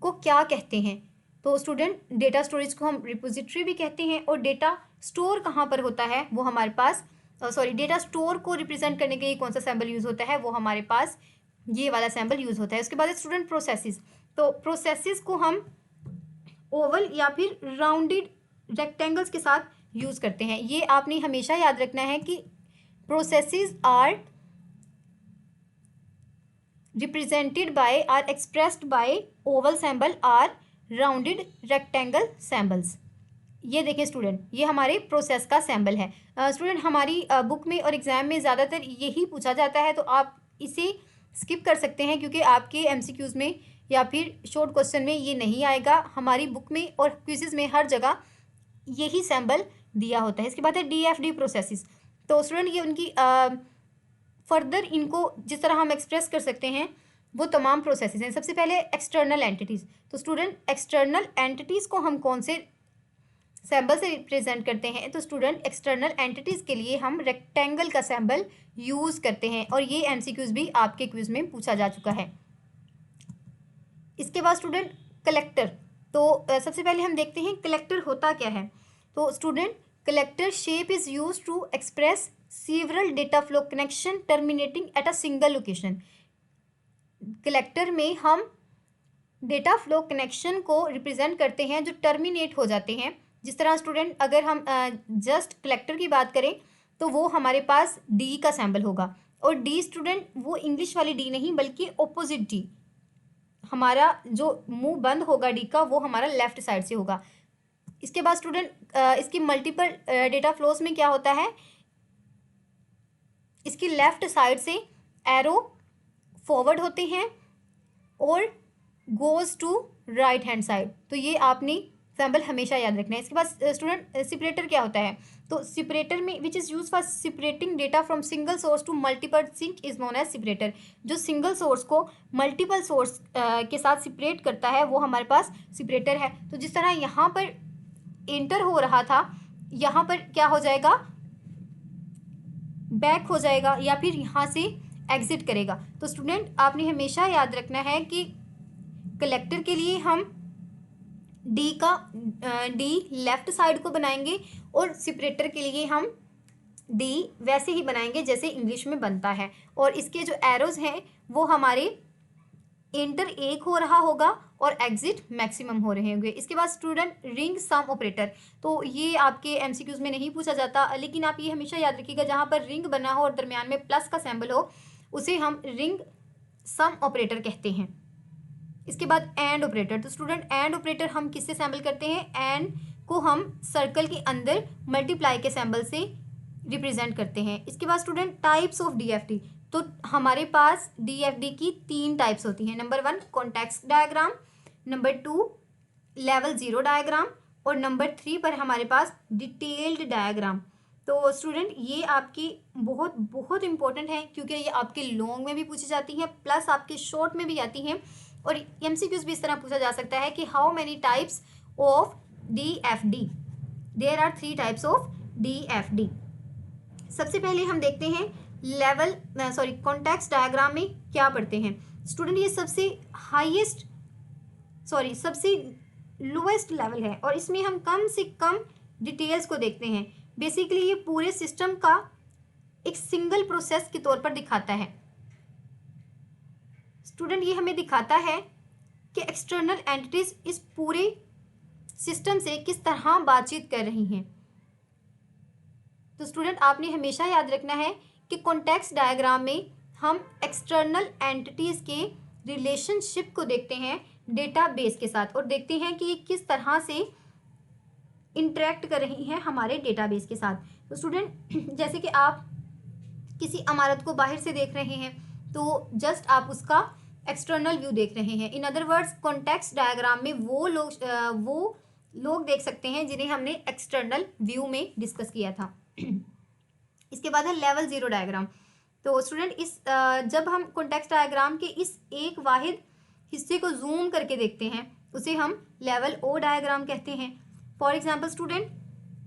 को क्या कहते हैं। तो स्टूडेंट डेटा स्टोरेज को हम रिपोजिटरी भी कहते हैं, और डेटा स्टोर कहाँ पर होता है वो हमारे पास डेटा स्टोर को रिप्रेजेंट करने के लिए कौन सा सैम्पल यूज़ होता है वो हमारे पास ये वाला सैम्पल यूज़ होता है। उसके बाद स्टूडेंट प्रोसेसेस। तो प्रोसेसेस को हम ओवल या फिर राउंडेड रेक्टेंगल्स के साथ यूज़ करते हैं। ये आपने हमेशा याद रखना है कि processes are represented by or expressed by oval sample or rounded rectangle samples. ये देखें स्टूडेंट, ये हमारे प्रोसेस का सैम्पल है। स्टूडेंट हमारी बुक में और एग्ज़ाम में ज़्यादातर यही पूछा जाता है, तो आप इसे स्किप कर सकते हैं क्योंकि आपके MCQs में या फिर शॉर्ट क्वेश्चन में ये नहीं आएगा। हमारी बुक में और क्विज़ेस में हर जगह यही सैम्पल दिया होता है। इसके बाद है DFD प्रोसेसेस। तो स्टूडेंट ये उनकी फर्दर इनको जिस तरह हम एक्सप्रेस कर सकते हैं वो तमाम प्रोसेसेस हैं। सबसे पहले एक्सटर्नल एंटिटीज़। तो स्टूडेंट एक्सटर्नल एंटिटीज़ को हम कौन से सैम्पल से रिप्रेजेंट करते हैं? तो स्टूडेंट एक्सटर्नल एंटिटीज़ के लिए हम रेक्टेंगल का सैम्पल यूज़ करते हैं, और ये MCQs भी आपके क्विज में पूछा जा चुका है। इसके बाद स्टूडेंट कलेक्टर। तो सबसे पहले हम देखते हैं कलेक्टर होता क्या है। तो student collector shape is use to express several data flow connection terminating at a single location। Collector में हम डेटा फ्लो कनेक्शन को रिप्रेजेंट करते हैं जो टर्मिनेट हो जाते हैं। जिस तरह स्टूडेंट अगर हम जस्ट कलेक्टर की बात करें तो वो हमारे पास D का सैम्पल होगा, और D स्टूडेंट वो इंग्लिश वाली D नहीं बल्कि ऑपोजिट D, हमारा जो मुंह बंद होगा D का वो हमारा लेफ्ट साइड से होगा। इसके बाद स्टूडेंट इसकी मल्टीपल डेटा फ्लोज में क्या होता है, इसकी लेफ्ट साइड से एरो फॉरवर्ड होते हैं और goes to right hand side. तो ये आपने सैम्पल हमेशा याद रखना है। इसके बाद स्टूडेंट सेपरेटर क्या होता है। तो सेपरेटर में which is use for separating data from single source to multiple sink is known as separator. जो सिंगल सोर्स को मल्टीपल सोर्स के साथ सेपरेट करता है वो हमारे पास सेपरेटर है। तो जिस तरह यहाँ पर एंटर हो रहा था, यहाँ पर क्या हो जाएगा, बैक हो जाएगा या फिर यहाँ से एग्जिट करेगा। तो स्टूडेंट आपने हमेशा याद रखना है कि कलेक्टर के लिए हम डी लेफ्ट साइड को बनाएंगे और सेपरेटर के लिए हम डी वैसे ही बनाएंगे जैसे इंग्लिश में बनता है, और इसके जो एरोज हैं वो हमारे एंटर एक हो रहा होगा और एग्जिट मैक्सिमम हो रहे होंगे। इसके बाद स्टूडेंट रिंग सम ऑपरेटर। तो ये आपके MCQs में नहीं पूछा जाता, लेकिन आप ये हमेशा याद रखिएगा जहाँ पर रिंग बना हो और दरमियान में प्लस का सिंबल हो उसे हम रिंग सम ऑपरेटर कहते हैं। इसके बाद एंड ऑपरेटर। तो स्टूडेंट एंड ऑपरेटर हम किससे सैम्पल करते हैं, एंड को हम सर्कल के अंदर मल्टीप्लाई के सैम्बल से रिप्रेजेंट करते हैं। इसके बाद स्टूडेंट टाइप्स ऑफ DFD। तो हमारे पास DFD की 3 टाइप्स होती हैं। Number 1 context diagram, number 2 level 0 diagram, और नंबर 3 पर हमारे पास डिटेल्ड डायग्राम। तो स्टूडेंट ये आपकी बहुत बहुत इंपॉर्टेंट है, क्योंकि ये आपके लॉन्ग में भी पूछी जाती हैं प्लस आपके शॉर्ट में भी आती हैं, और MCQs भी इस तरह पूछा जा सकता है कि how many types of DFD। There are 3 types of DFD। सबसे पहले हम देखते हैं कॉन्टेक्स्ट डायग्राम में क्या पढ़ते हैं स्टूडेंट। ये सबसे लोएस्ट लेवल है, और इसमें हम कम से कम डिटेल्स को देखते हैं। बेसिकली ये पूरे सिस्टम का एक सिंगल प्रोसेस के तौर पर दिखाता है स्टूडेंट। ये हमें दिखाता है कि एक्सटर्नल एंटिटीज इस पूरे सिस्टम से किस तरह बातचीत कर रही हैं। तो स्टूडेंट आपने हमेशा याद रखना है कि कॉन्टेक्स्ट डायग्राम में हम एक्सटर्नल एंटिटीज के रिलेशनशिप को देखते हैं डेटाबेस के साथ, और देखते हैं कि ये किस तरह से इंटरेक्ट कर रही हैं हमारे डेटाबेस के साथ। तो स्टूडेंट जैसे कि आप किसी इमारत को बाहर से देख रहे हैं, तो जस्ट आप उसका एक्सटर्नल व्यू देख रहे हैं। In other words context diagram में वो लोग देख सकते हैं जिन्हें हमने एक्सटर्नल व्यू में डिस्कस किया था। इसके बाद है लेवल 0 डायग्राम। तो स्टूडेंट जब हम कॉन्टेक्स्ट डायग्राम के इस एक वाहिद हिस्से को जूम करके देखते हैं, उसे हम लेवल O डायग्राम कहते हैं। फॉर एग्जाम्पल स्टूडेंट,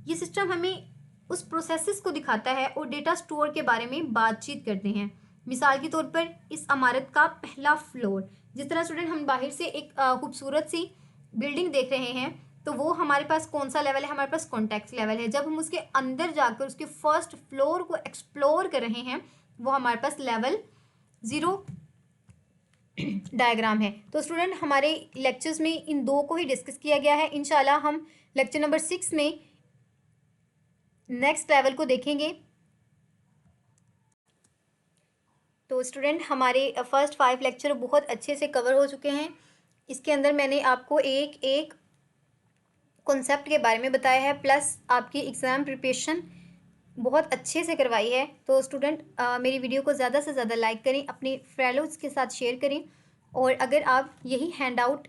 ये सिस्टम हमें उस प्रोसेसेस को दिखाता है और डेटा स्टोर के बारे में बातचीत करते हैं। मिसाल के तौर पर इस इमारत का पहला फ्लोर, जिस तरह स्टूडेंट हम बाहर से एक खूबसूरत सी बिल्डिंग देख रहे हैं, तो वो हमारे पास कौन सा लेवल है, हमारे पास कॉन्टेक्स्ट लेवल है। जब हम उसके अंदर जाकर उसके फर्स्ट फ्लोर को एक्सप्लोर कर रहे हैं, वो हमारे पास लेवल 0 डायग्राम है। तो स्टूडेंट हमारे लेक्चर्स में इन दो को ही डिस्कस किया गया है। इंशाल्लाह हम लेक्चर नंबर 6 में नेक्स्ट लेवल को देखेंगे। तो स्टूडेंट हमारे फर्स्ट 5 लेक्चर बहुत अच्छे से कवर हो चुके हैं। इसके अंदर मैंने आपको एक एक कॉन्सेप्ट के बारे में बताया है, प्लस आपकी एग्ज़ाम प्रिपरेशन बहुत अच्छे से करवाई है। तो स्टूडेंट मेरी वीडियो को ज़्यादा से ज़्यादा लाइक करें, अपने फ्रेंड्स के साथ शेयर करें, और अगर आप यही हैंड आउट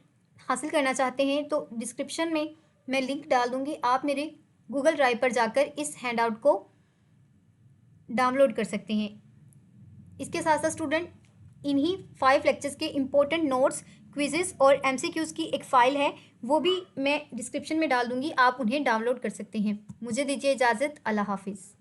हासिल करना चाहते हैं तो डिस्क्रिप्शन में मैं लिंक डाल दूँगी, आप मेरे गूगल ड्राइव पर जाकर इस हैंड आउट को डाउनलोड कर सकते हैं। इसके साथ साथ स्टूडेंट इन्हीं 5 लेक्चर्स के इम्पोर्टेंट नोट्स, क्विजेस और MCQs की एक फ़ाइल है, वो भी मैं डिस्क्रिप्शन में डाल दूँगी, आप उन्हें डाउनलोड कर सकते हैं। मुझे दीजिए इजाज़त, अल्लाह हाफिज़।